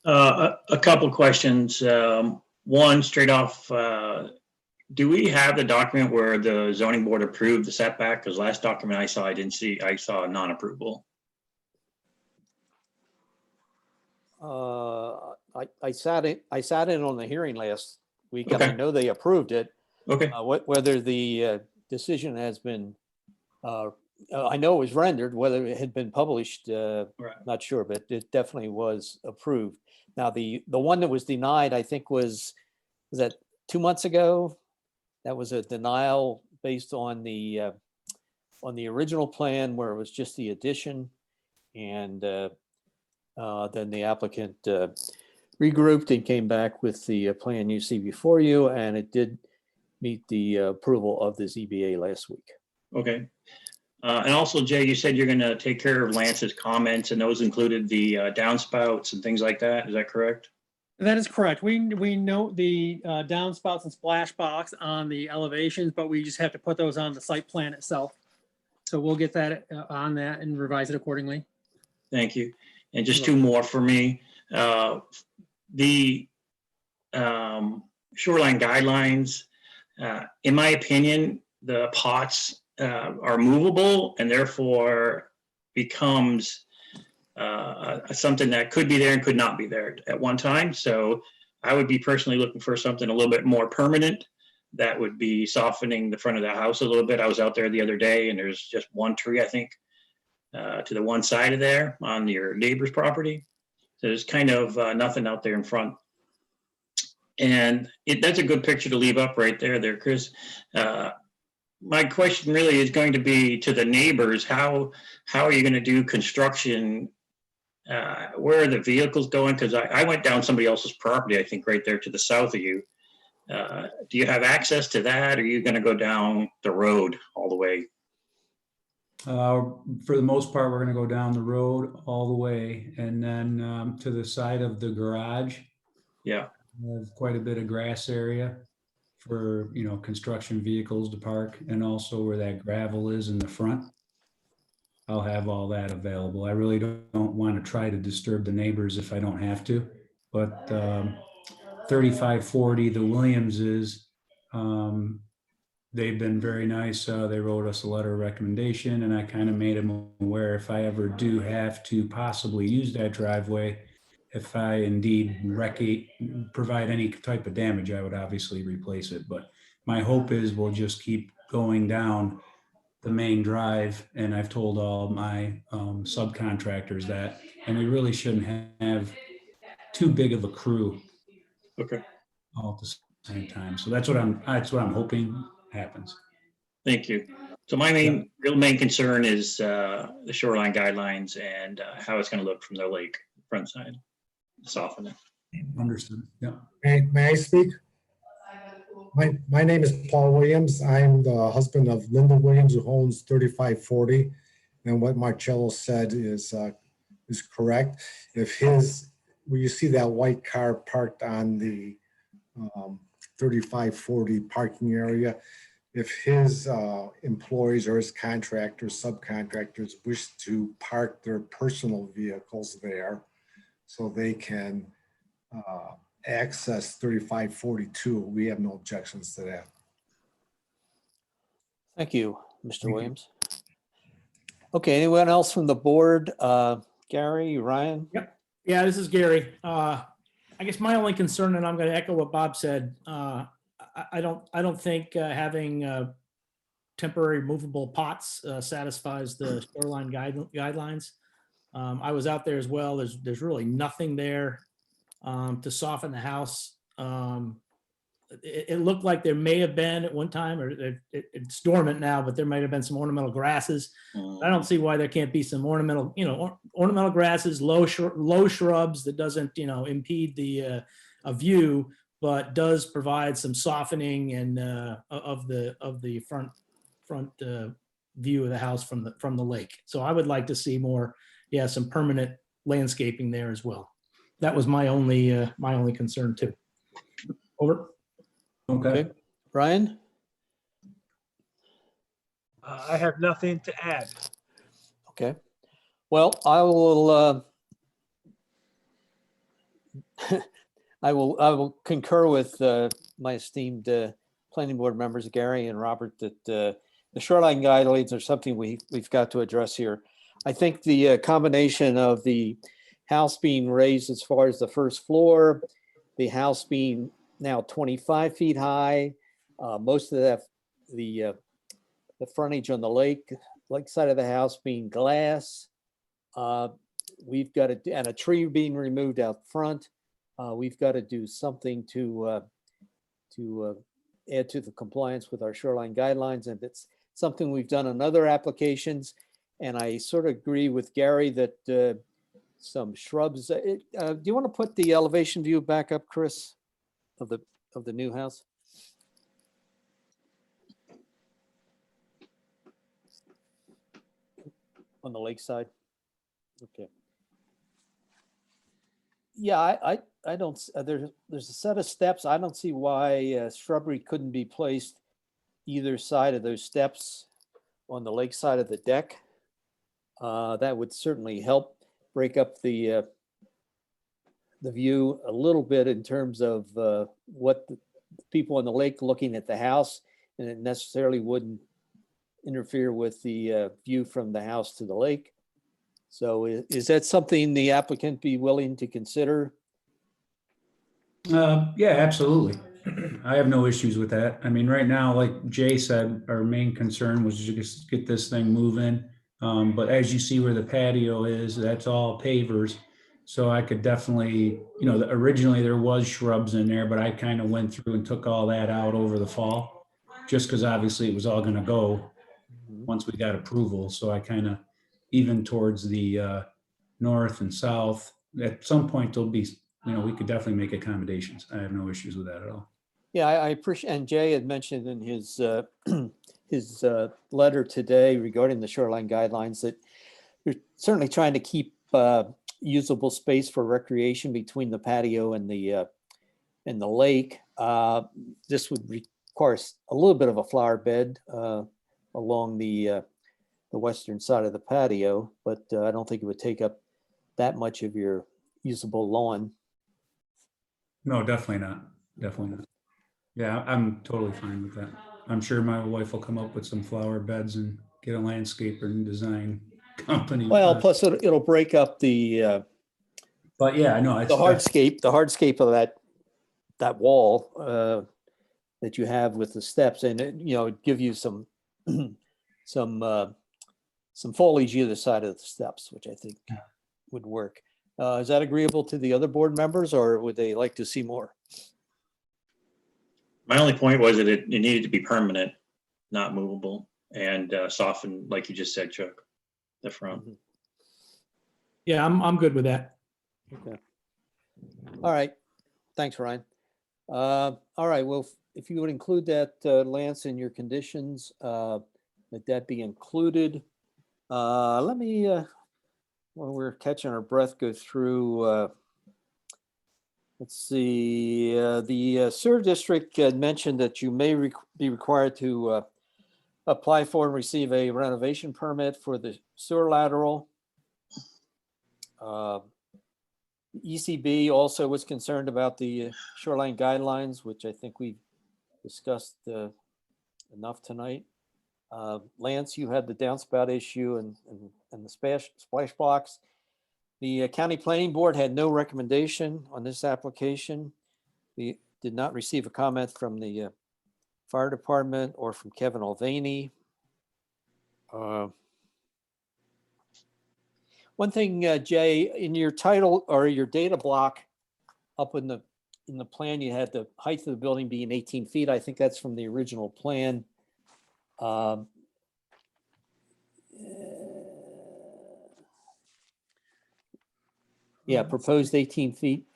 A couple questions. One, straight off, do we have the document where the zoning board approved the setback? Because last document I saw, I didn't see, I saw a non-approval. I sat in on the hearing last week, and I Okay. know they approved it. Okay. Whether the decision has been, I know it was rendered, whether it had been published, Right. not sure, but it definitely was approved. Now, the one that was denied, I think was that 2 months ago? That was a denial based on the original plan where it was just the addition. And then the applicant regrouped and came back with the plan you see before you, and it did meet the approval of the ZBA last week. Okay. And also, Jay, you said you're going to take care of Lance's comments, and those included the downspouts and things like that. Is that correct? That is correct. We note the downspouts and splash box on the elevations, but we just have to put those on the site plan itself. So we'll get that on that and revise it accordingly. Thank you. And just two more for me. The Shoreline Guidelines, in my opinion, the pots are movable and therefore becomes something that could be there and could not be there at one time. So I would be personally looking for something a little bit more permanent that would be softening the front of the house a little bit. I was out there the other day and there's just one tree, I think, to the one side of there on your neighbor's property. So there's kind of nothing out there in front. And that's a good picture to leave up right there, Chris. My question really is going to be to the neighbors, how are you going to do construction? Where are the vehicles going? Because I went down somebody else's property, I think right there to the south of you. Do you have access to that? Or are you going to go down the road all the way? For the most part, we're going to go down the road all the way, and then to the side of the garage. Yeah. We have quite a bit of grass area for, construction vehicles to park, and also where that gravel is in the front. I'll have all that available. I really don't want to try to disturb the neighbors if I don't have to, but 3540, the Williamses, they've been very nice. They wrote us a letter of recommendation, and I kind of made them aware if I ever do have to possibly use that driveway, if I indeed provide any type of damage, I would obviously replace it. But my hope is we'll just keep going down the main drive, and I've told all my subcontractors that, and we really shouldn't have too big of a crew. Okay. All at the same time. So that's what I'm hoping happens. Thank you. So my real main concern is the shoreline guidelines and how it's going to look from the lake front side. Soften it. Understood. Yeah. May I speak? My name is Paul Williams. I'm the husband of Linda Williams, who owns 3540. And what Marcello said is correct. If where you see that white car parked on the 3540 parking area, if his employees or his contractors, subcontractors wish to park their personal vehicles there so they can access 3542, we have no objections to that. Thank you, Mr. Williams. Okay, anyone else from the board? Gary, Ryan? Yep. Yeah, this is Gary. I guess my only concern, and I'm going to echo what Bob said, I don't think having temporary movable pots satisfies the shoreline guidelines. I was out there as well. There's really nothing there to soften the house. It looked like there may have been at one time, or it's dormant now, but there might have been some ornamental grasses. I don't see why there can't be some ornamental grasses, low shrubs that doesn't, impede the view, but does provide some softening and of the front view of the house from the lake. So I would like to see more, some permanent landscaping there as well. That was my only concern too. Over. Okay. Ryan? I have nothing to add. Okay. Well, I will I will concur with my esteemed planning board members, Gary and Robert, that the shoreline guidelines are something we've got to address here. I think the combination of the house being raised as far as the first floor, the house being now 25 feet high, most of that, the frontage on the lake side of the house being glass. We've got and a tree being removed out front. We've got to do something to add to the compliance with our shoreline guidelines. And it's something we've done on other applications. And I sort of agree with Gary that some shrubs, do you want to put the elevation view back up, Chris, of the new house? On the lakeside? Okay. Yeah, I don't, there's a set of steps. I don't see why shrubbery couldn't be placed either side of those steps on the lake side of the deck. That would certainly help break up the view a little bit in terms of what the people on the lake looking at the house, and it necessarily wouldn't interfere with the view from the house to the lake. So is that something the applicant be willing to consider? Yeah, absolutely. I have no issues with that. I mean, right now, like Jay said, our main concern was to just get this thing moving. But as you see where the patio is, that's all pavers. So I could definitely, you know, originally there was shrubs in there, but I kind of went through and took all that out over the fall, just because obviously it was all going to go once we got approval. So I kind of, even towards the north and south, at some point there'll be, you know, we could definitely make accommodations. I have no issues with that at all. Yeah, I appreciate, and Jay had mentioned in his his letter today regarding the shoreline guidelines that you're certainly trying to keep usable space for recreation between the patio and the lake. This would require a little bit of a flower bed along the western side of the patio, but I don't think it would take up that much of your usable lawn. No, definitely not. Definitely not. Yeah, I'm totally fine with that. I'm sure my wife will come up with some flower beds and get a landscaper and design company. Well, plus it'll break up the But yeah, I know. the hardscape of that wall that you have with the steps, and it, you know, give you some some foliage either side of the steps, which I think would work. Is that agreeable to the other board members, or would they like to see more? My only point was that it needed to be permanent, not movable, and soften, like you just said, Chuck, the front. Yeah, I'm good with that. Okay. All right. Thanks, Ryan. All right. Well, if you would include that, Lance, in your conditions, that be included. Let me, while we're catching our breath, go through, let's see, the sewer district had mentioned that you may be required to apply for and receive a renovation permit for the sewer lateral. ECB also was concerned about the shoreline guidelines, which I think we discussed enough tonight. Lance, you had the downspout issue and the splash blocks. The county planning board had no recommendation on this application. We did not receive a comment from the fire department or from Kevin Mulvaney. One thing, Jay, in your title or your data block up in the plan, you had the height of the building being 18 feet. I think that's from the original plan. Yeah, proposed 18 feet.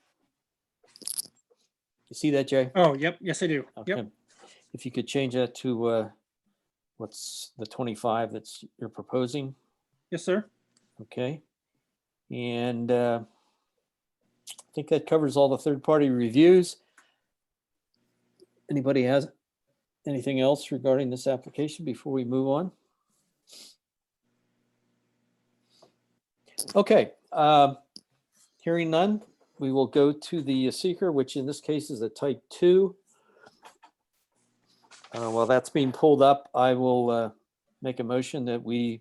You see that, Jay? Oh, yep. Yes, I do. Yep. Okay. If you could change that to what's the 25 that's you're proposing. Yes, sir. Okay. And I think that covers all the third-party reviews. Anybody has anything else regarding this application before we move on? Okay. Hearing none, we will go to the seeker, which in this case is a type 2. While that's being pulled up, I will make a motion that we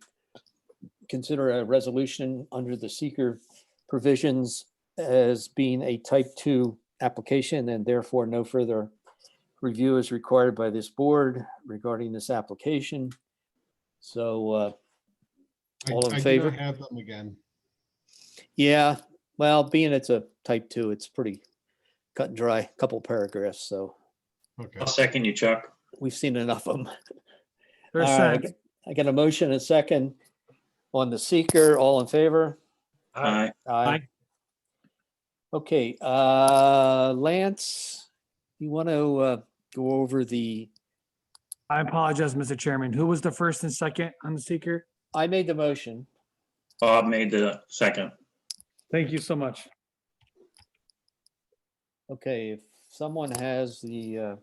consider a resolution under the seeker provisions as being a type 2 application, and therefore no further review is required by this board regarding this application. So all in favor? I do not have them again. Yeah, well, being it's a type 2, it's pretty cut and dry, couple paragraphs, so Okay. I'll second you, Chuck. We've seen enough of them. They're All right, sent. I got a motion and a second on the seeker. All in favor? Aye. Aye. Okay, Lance, you want to go over I apologize, Mr. Chairman. Who was the first and second on the seeker? I made the motion. Bob made the second. Thank you so much. Okay, if someone has the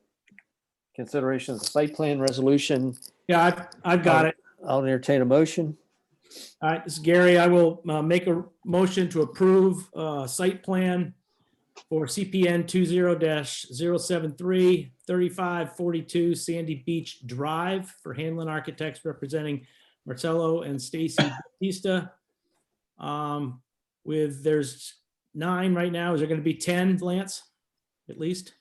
consideration of the site plan resolution, Yeah, I've got it. I'll entertain a motion. All right, this is Gary. I will make a motion to approve site plan for CPN 20-073 3542 Sandy Beach Drive for Hamless Architects representing Marcello and Stacy Batista. There's 9 right now. Is there going to be 10, Lance? At least?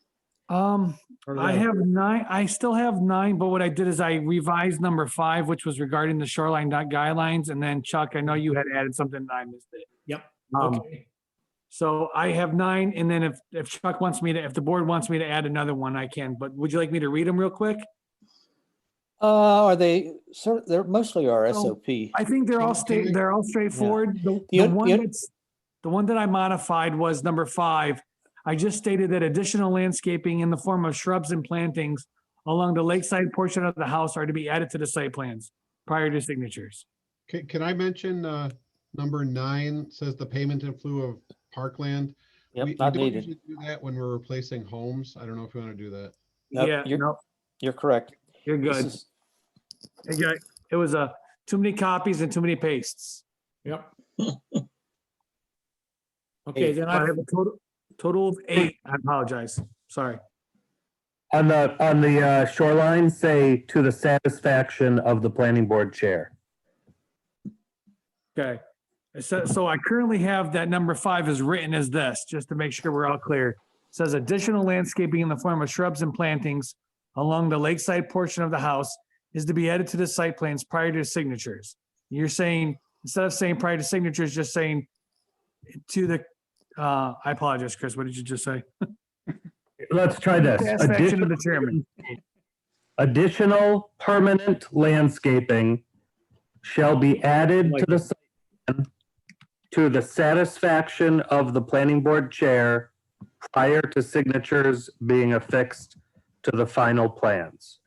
Or I no? have 9. I still have 9, but what I did is I revised number 5, which was regarding the shoreline guidelines. And then Chuck, I know you had added something and I missed it. Yep. Um, Okay. So I have 9, and then if Chuck wants me to, if the board wants me to add another one, I can, but would you like me to read them real quick? Are they, they're mostly our So, SOP. I think they're all Can we- they're all straightforward. The You- one you- the one that I modified was number 5. I just stated that additional landscaping in the form of shrubs and plantings along the lakeside portion of the house are to be added to the site plans prior to signatures. Can I mention, number 9 says the payment in lieu of parkland? Yep, We not don't needed. usually do that when we're replacing homes. I don't know if you want to do that. Nope, Yeah, you're- You're correct. you're This good. is- It was too many copies and too many pastes. Yep. Okay, then I I, have a total of 8. I apologize. Sorry. On the shoreline, say to the satisfaction of the planning board chair. Okay. So I currently have that number 5 is written as this, just to make sure we're all clear. It says additional landscaping in the form of shrubs and plantings along the lakeside portion of the house is to be added to the site plans prior to signatures. You're saying, instead of saying prior to signatures, just saying to the, I apologize, Chris, what did you just say? Let's try this. Satisfaction of the chairman. Additional permanent landscaping shall be added to the site plan to the satisfaction of the planning board chair prior to signatures being affixed to the final plans.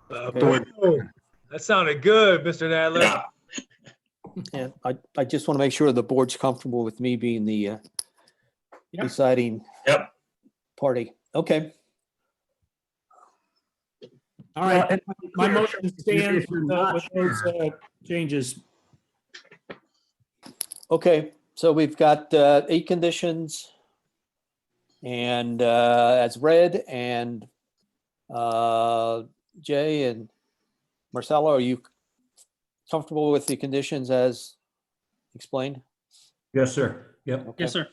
Board. That sounded good, Mr. Nadler. Yeah. And I just want to make sure the board's comfortable with me being the Yep. deciding Yep. party. Okay, all right, And- my motion stands with those changes. okay. So we've got 8 conditions. And as read, and Jay and Marcelo, are you comfortable with the conditions as explained? Yes, sir. Yep. Okay. Yes, sir.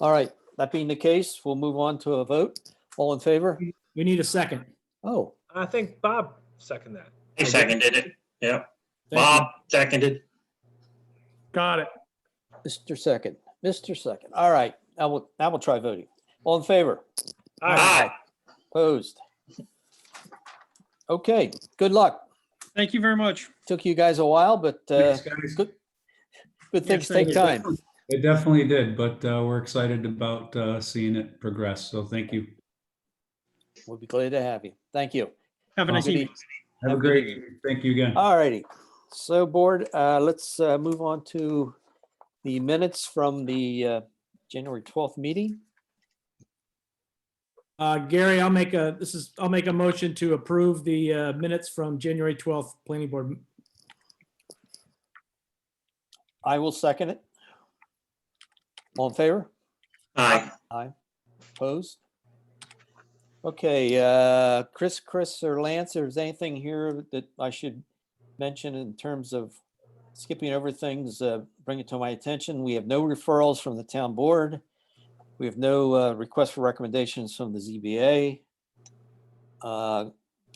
All right, that being the case, we'll move on to a vote. All in favor? We need a second. Oh, I think Bob seconded that. He seconded it. Yep. Thank Bob seconded. Got it. Mr. Second, Mr. Second. All right, now we'll try voting. All in favor? Aye. Opposed? Okay, good luck. Thank you very much. Took you guys a while, but Thanks, guys. good things thank take you. time. It definitely did, but we're excited about seeing it progress. So thank you. We'll be glad to have you. Thank you. Have a nice Good evening. Have a Have a good great evening. evening. Thank you again. All righty. So board, let's move on to the minutes from the January 12th meeting. Gary, I'll make a motion to approve the minutes from January 12th planning board. I will second it. All in favor? Aye. Opposed? Okay, Chris, or Lance, there's anything here that I should mention in terms of skipping over things, bring it to my attention. We have no referrals from the town board. We have no request for recommendations from the ZBA.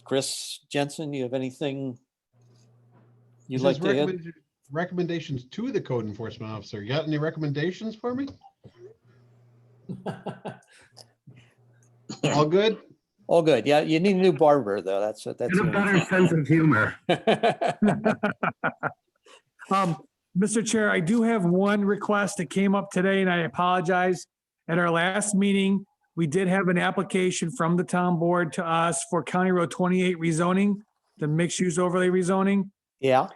Chris Jensen, you have anything you'd It like says to add? recommendations to the code enforcement officer. You got any recommendations for me? All good? All good. Yeah, you need a new barber though. That's And the a only better sense of humor. Mr. Chair, I do have one request that came up today, and I apologize. At our last meeting, we did have an application from the town board to us for County Road 28 rezoning, the mixed-use overlay rezoning. Yeah.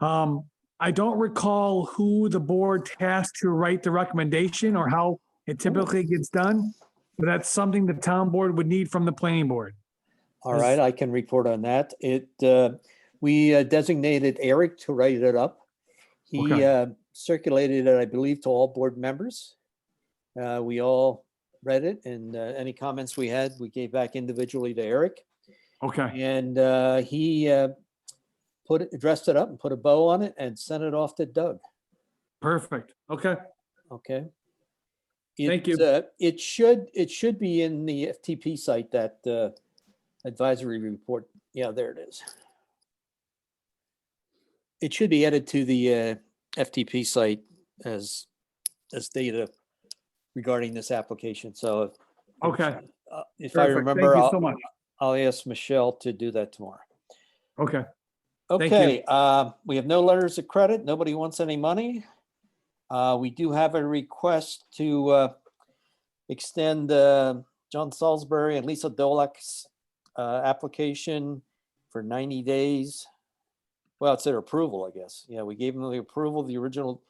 I don't recall who the board tasked to write the recommendation or how it typically gets done, but that's something the town board would need from the planning board. All right, I can report on that. We designated Eric to write it up. He Okay. circulated it, I believe, to all board members. We all read it, and any comments we had, we gave back individually to Eric. Okay, And he dressed it up and put a bow on it and sent it off to Doug. perfect. Okay, Okay. Thank you. It should be in the FTP site, that advisory report. Yeah, there it is. It should be added to the FTP site as data regarding this application. So okay, if I perfect. remember, Thank you so much. I'll ask Michelle to do that tomorrow. Okay, Thank you. Okay, we have no letters of credit. Nobody wants any money. We do have a request to extend John Salisbury and Lisa Dolek's application for 90 days. Well, it's their approval, I guess. Yeah, we gave them the approval. The original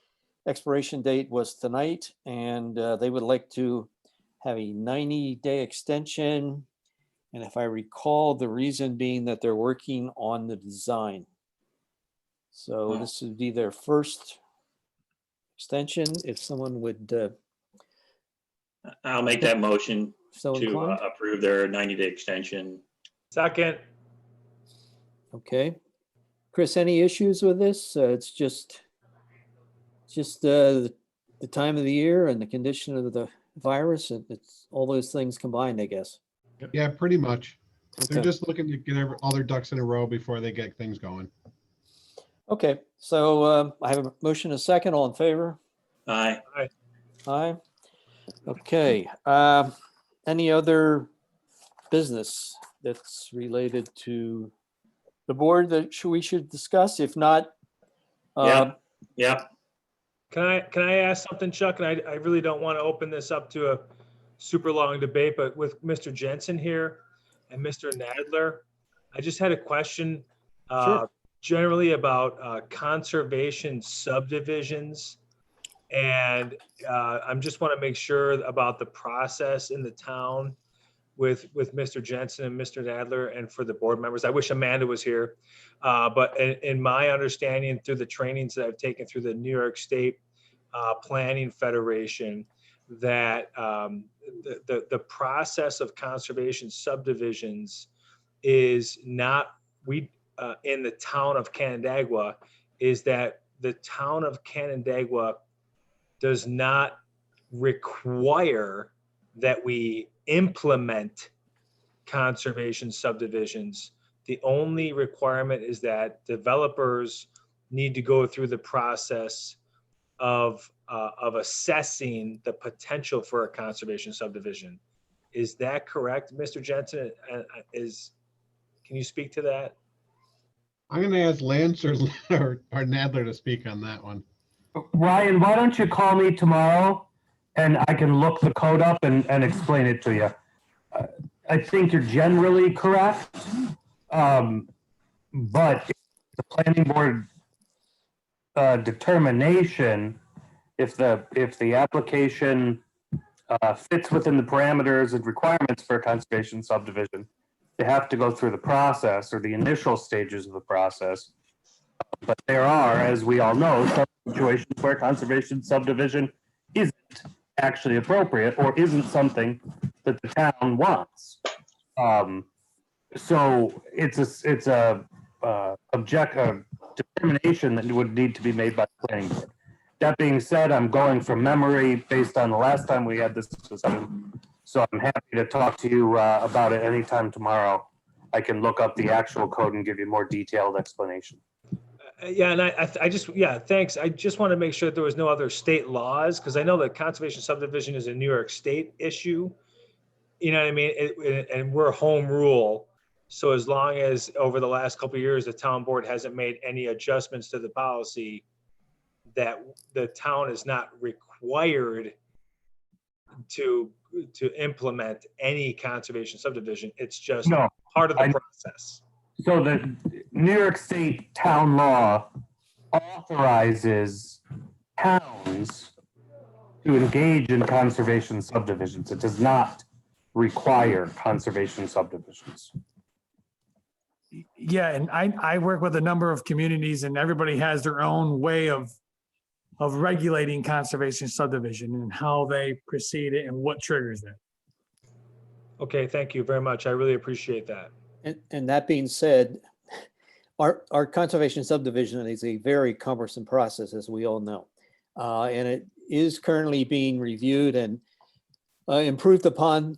expiration date was tonight, and they would like to have a 90-day extension. And if I recall, the reason being that they're working on the design. So this would be their first extension. If someone would, I'll make that motion so to inclined. approve their 90-day extension. Second. Okay. Chris, any issues with this? It's just the time of the year and the condition of the virus. It's all those things combined, I guess. Yeah, pretty much. They're Okay. just looking to get all their ducks in a row before they get things going. Okay, so I have a motion, a second. All in favor? Aye. Aye. Okay. Any other business that's related to the board that we should discuss? If not, Yeah. Yeah. Can I ask something, Chuck? And I really don't want to open this up to a super long debate, but with Mr. Jensen here and Mr. Nadler, I just had a question Sure. generally about conservation subdivisions. And I'm just want to make sure about the process in the town with Mr. Jensen and Mr. Nadler, and for the board members. I wish Amanda was here. But in my understanding through the trainings that I've taken through the New York State Planning Federation, that the process of conservation subdivisions is not, in the town of Canandaigua, is that the town of Canandaigua does not require that we implement conservation subdivisions. The only requirement is that developers need to go through the process of assessing the potential for a conservation subdivision. Is that correct, Mr. Jensen? Can you speak to that? I'm going to ask Lance or Nadler to speak on that one. Ryan, why don't you call me tomorrow and I can look the code up and explain it to you. I think you're generally correct. But the planning board determination, if the application fits within the parameters and requirements for a conservation subdivision, they have to go through the process or the initial stages of the process. But there are, as we all know, some situations where conservation subdivision isn't actually appropriate or isn't something that the town wants. So it's a determination that would need to be made by the planning board. That being said, I'm going from memory based on the last time we had this discussion. So I'm happy to talk to you about it anytime tomorrow. I can look up the actual code and give you more detailed explanation. Yeah, and I just, yeah, thanks. I just want to make sure that there was no other state laws, because I know that conservation subdivision is a New York State issue. You know what I mean? And we're home rule. So as long as over the last couple of years, the town board hasn't made any adjustments to the policy, that the town is not required to implement any conservation subdivision. It's just No, part of the I- process. So the New York State town law authorizes towns to engage in conservation subdivisions. It does not require conservation subdivisions. Yeah, and I work with a number of communities and everybody has their own way of regulating conservation subdivision and how they proceed it and what triggers it. Okay, thank you very much. I really appreciate that. And that being said, our conservation subdivision is a very cumbersome process, as we all know. And it is currently being reviewed and improved upon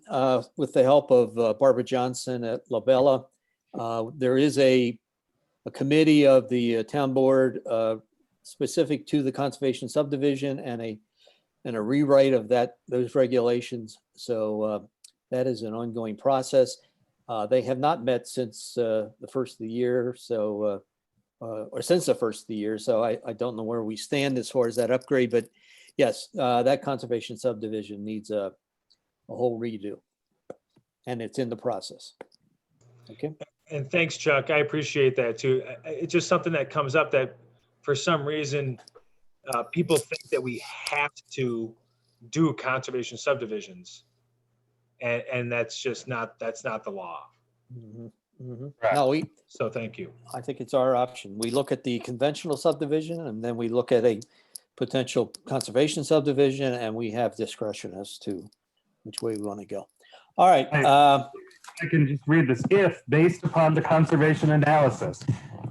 with the help of Barbara Johnson at Labella. There is a committee of the town board specific to the conservation subdivision and a rewrite of those regulations. So that is an ongoing process. They have not met since the first of the year, so or since the first of the year. So I don't know where we stand as far as that upgrade, but yes, that conservation subdivision needs a whole redo, and it's in the process. Okay. And thanks, Chuck. I appreciate that too. It's just something that comes up that for some reason, people think that we have to do conservation subdivisions. And that's just not, that's not the law. No, So thank you. I think it's our option. We look at the conventional subdivision and then we look at a potential conservation subdivision and we have discretion as to which way we want to go. All right. I can just read this. If, based upon the conservation analysis,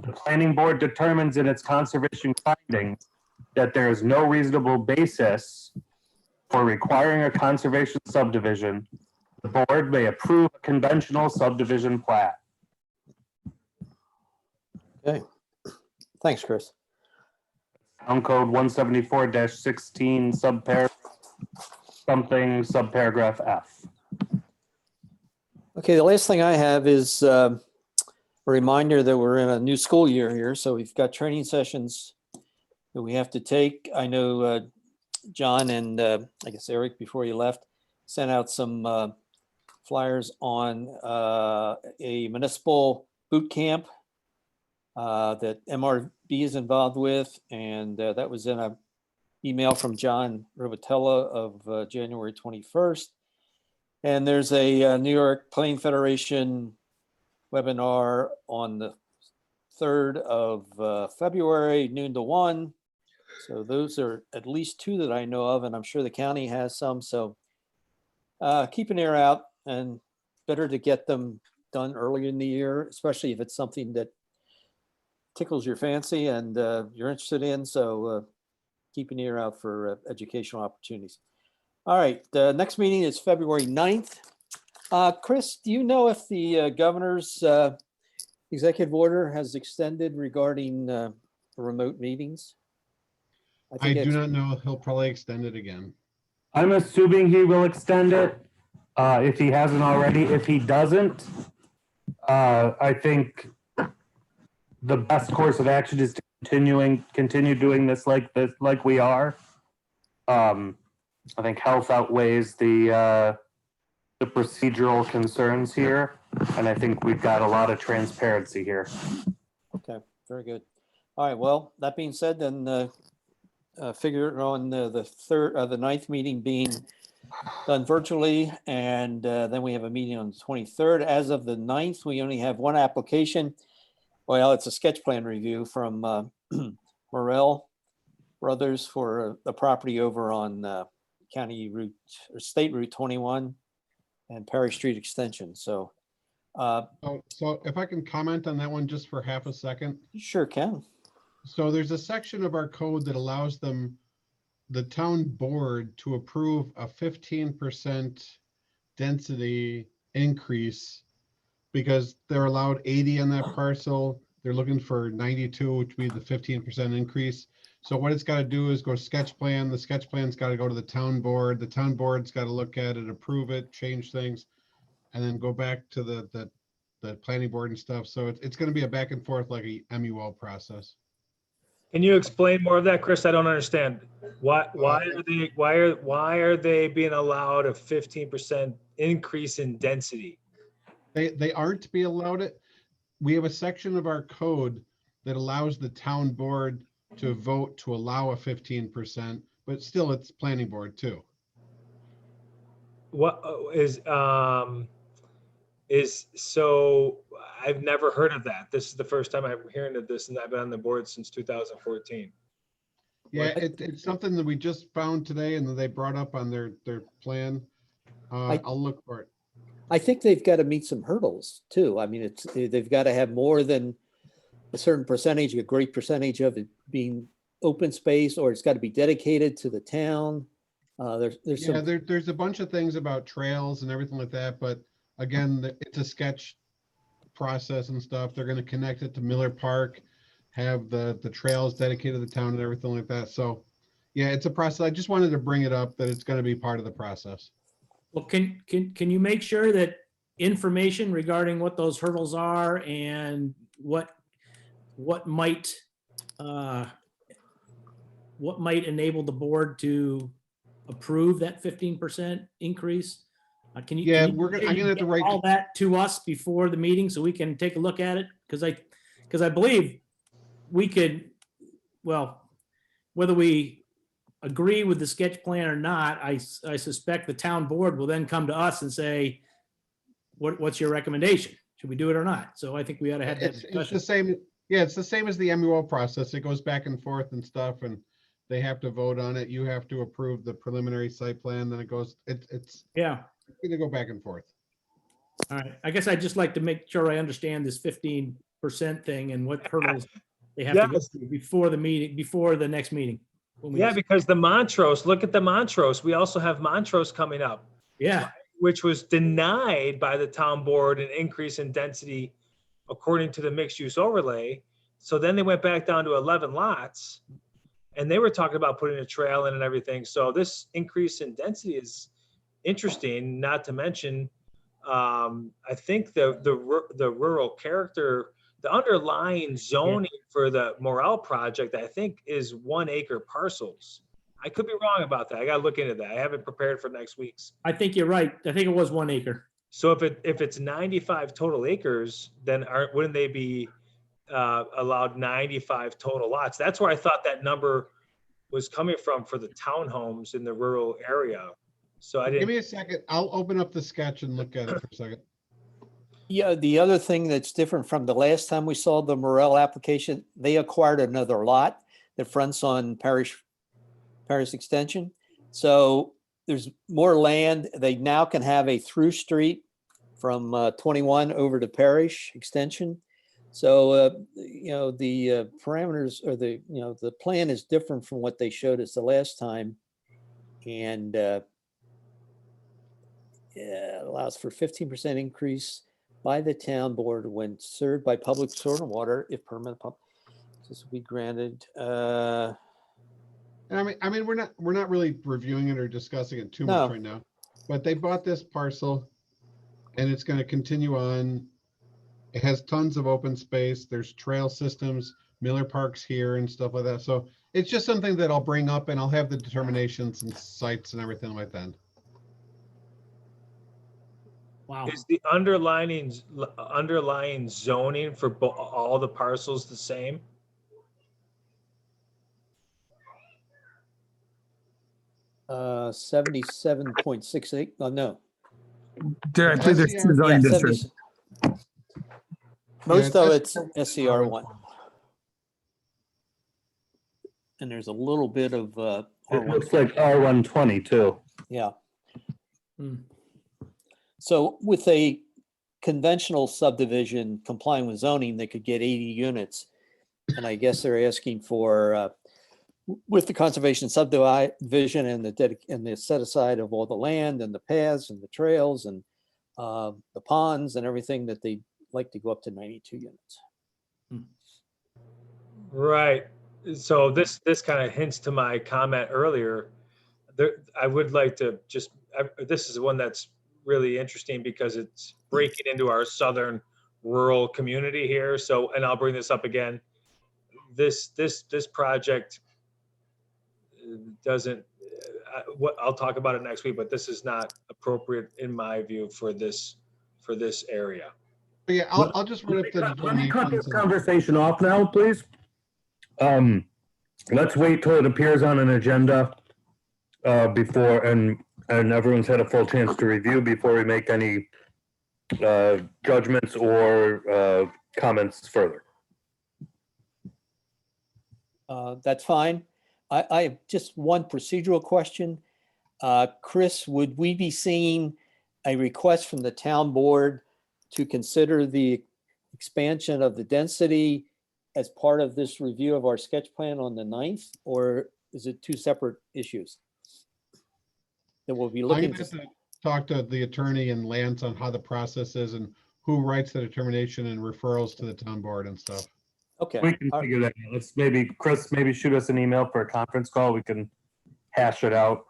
the planning board determines in its conservation findings that there is no reasonable basis for requiring a conservation subdivision, the board may approve a conventional subdivision plat. Okay. Thanks, Chris. Town Code 174-16 subparagraph F. Okay, the last thing I have is a reminder that we're in a new school year here, so we've got training sessions that we have to take. I know John and I guess Eric, before you left, sent out some flyers on a municipal boot camp that MRB is involved with, and that was in an email from John Robatella of January 21st. And there's a New York Plane Federation webinar on the 3rd of February, noon to 1. So those are at least 2 that I know of, and I'm sure the county has some. So keep an ear out, and better to get them done early in the year, especially if it's something that tickles your fancy and you're interested in. So keep an ear out for educational opportunities. All right, the next meeting is February 9th. Chris, do you know if the governor's executive order has extended regarding remote meetings? I do not know. He'll probably extend it again. I'm assuming he will extend it if he hasn't already. If he doesn't, I think the best course of action is to continue doing this like we are. I think health outweighs the procedural concerns here, and I think we've got a lot of transparency here. Okay, very good. All right, well, that being said, then figure on the 9th meeting being done virtually, and then we have a meeting on the 23rd. As of the 9th, we only have one application. Well, it's a sketch plan review from Morrell Brothers for the property over on County Route or State Route 21 and Perry Street Extension. So, so if I can comment on that one just for half a second. Sure can. So there's a section of our code that allows the town board to approve a 15% density increase because they're allowed 80 on that parcel They're looking for 92, which would be the 15% increase. So what it's got to do is go sketch plan. The sketch plan's got to go to the town board. The town board's got to look at it, approve it, change things, and then go back to the planning board and stuff. So it's going to be a back and forth like a MUL process. Can you explain more of that, Chris? I don't understand. Why are they being allowed a 15% increase in density? They aren't to be allowed it. We have a section of our code that allows the town board to vote to allow a 15%, but still it's planning board too. What is so I've never heard of that. This is the first time I'm hearing of this, and I've been on the board since 2014. Yeah, it's something that we just found today and that they brought up on their plan. I'll look for it. I think they've got to meet some hurdles too. I mean, they've got to have more than a certain percentage, a great percentage of it being open space, or it's got to be dedicated to the town. There's a bunch of things about trails and everything like that, but again, it's a sketch process and stuff. They're going to connect it to Miller Park, have the trails dedicated to the town and everything like that. So yeah, it's a process. I just wanted to bring it up that it's going to be part of the process. Well, can you make sure that information regarding what those hurdles are and what might enable the board to approve that 15% increase? Can you? Yeah, I'm gonna have to write all that to us before the meeting so we can take a look at it, because I believe we could, well, whether we agree with the sketch plan or not, I suspect the town board will then come to us and say, what's your recommendation? Should we do it or not? So I think we ought to have that discussion. It's the same. Yeah, it's the same as the MUL process. It goes back and forth and stuff, and they have to vote on it. You have to approve the preliminary site plan. Then it goes. It's going to go back and forth. All right. I guess I'd just like to make sure I understand this 15% thing and what hurdles they have to go through before the meeting, before the next meeting. Yeah, because the Montrose, look at the Montrose. We also have Montrose coming up. Yeah. Which was denied by the town board, an increase in density according to the mixed use overlay. So then they went back down to 11 lots and they were talking about putting a trail in and everything. So this increase in density is interesting, not to mention, I think the rural character, the underlying zoning for the Morel project, I think is 1 acre parcels. I could be wrong about that. I got to look into that. I haven't prepared for next week's. I think you're right. I think it was 1 acre. So if it's 95 total acres, then wouldn't they be allowed 95 total lots? That's where I thought that number was coming from for the townhomes in the rural area. So I didn't. Give me a second. I'll open up the sketch and look at it for a second. Yeah, the other thing that's different from the last time we saw the Morel application, they acquired another lot that fronts on Parish Extension. So there's more land. They now can have a through street from 21 over to Parish Extension. So, the parameters or the plan is different from what they showed us the last time. And it allows for 15% increase by the town board when served by public sewer and water if permanent public. This will be granted. I mean, we're not really reviewing it or discussing it too much right now, but they bought this parcel and it's going to continue on. It has tons of open space. There's trail systems, Miller Park's here and stuff like that. So it's just something that I'll bring up and I'll have the determinations and sites and everything like that. Wow. Is the underlying zoning for all the parcels the same? Uh, 77.68. Oh, no. I think there's two zoning districts. Most of it's SCR1. And there's a little bit of It looks like R120 too. Yeah. So with a conventional subdivision complying with zoning, they could get 80 units. And I guess they're asking for, with the conservation subdivision and the set aside of all the land and the paths and the trails and the ponds and everything, that they like to go up to 92 units. Right. So this kind of hints to my comment earlier. There, I would like to just, this is one that's really interesting because it's breaking into our southern rural community here. So, and I'll bring this up again. This project doesn't, I'll talk about it next week, but this is not appropriate in my view for this area. But yeah, I'll just write up the Let me cut this determinations. conversation off now, please. Let's wait till it appears on an agenda before, and everyone's had a full chance to review before we make any judgments or comments further. That's fine. I have just one procedural question. Chris, would we be seeing a request from the town board to consider the expansion of the density as part of this review of our sketch plan on the 9th, or is it two separate issues that we'll be I'm looking gonna have to? to talk to the attorney and Lance on how the process is and who writes the determination and referrals to the town board and stuff. Okay. We can all right. figure that out. Let's maybe, Chris, maybe shoot us an email for a conference call. We can hash it out.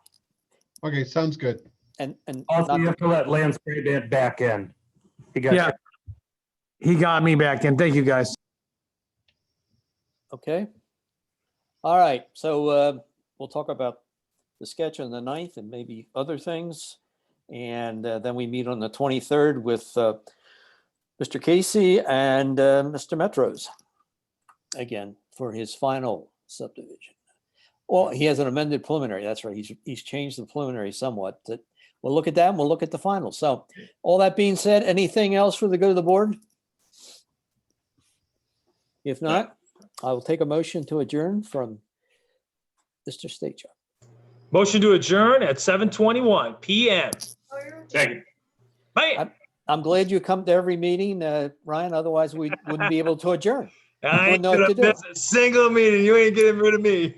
Okay, sounds good. And Also, not you to- have to let Lance Brabant back in. He got Yeah. He got me back in. Thank you, guys. okay. All right. So we'll talk about the sketch on the 9th and maybe other things. And then we meet on the 23rd with Mr. Casey and Mr. Metros again for his final subdivision. Well, he has an amended preliminary. That's right. He's changed the preliminary somewhat. That we'll look at that and we'll look at the final. So all that being said, anything else for the good of the board? If not, I will take a motion to adjourn from Mr. Stachuk. Motion to adjourn at 7:21 PM. Second. Bam. I'm glad you come to every meeting, Ryan. Otherwise, we wouldn't be able to adjourn. I ain't know what gonna to do. miss a single meeting. You ain't getting rid of me.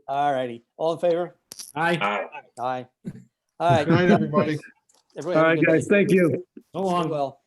All righty. All in favor? Aye. Aye. All right. Good night, everybody. Everybody All have a right, good guys. night. Thank you. So Stay long. well.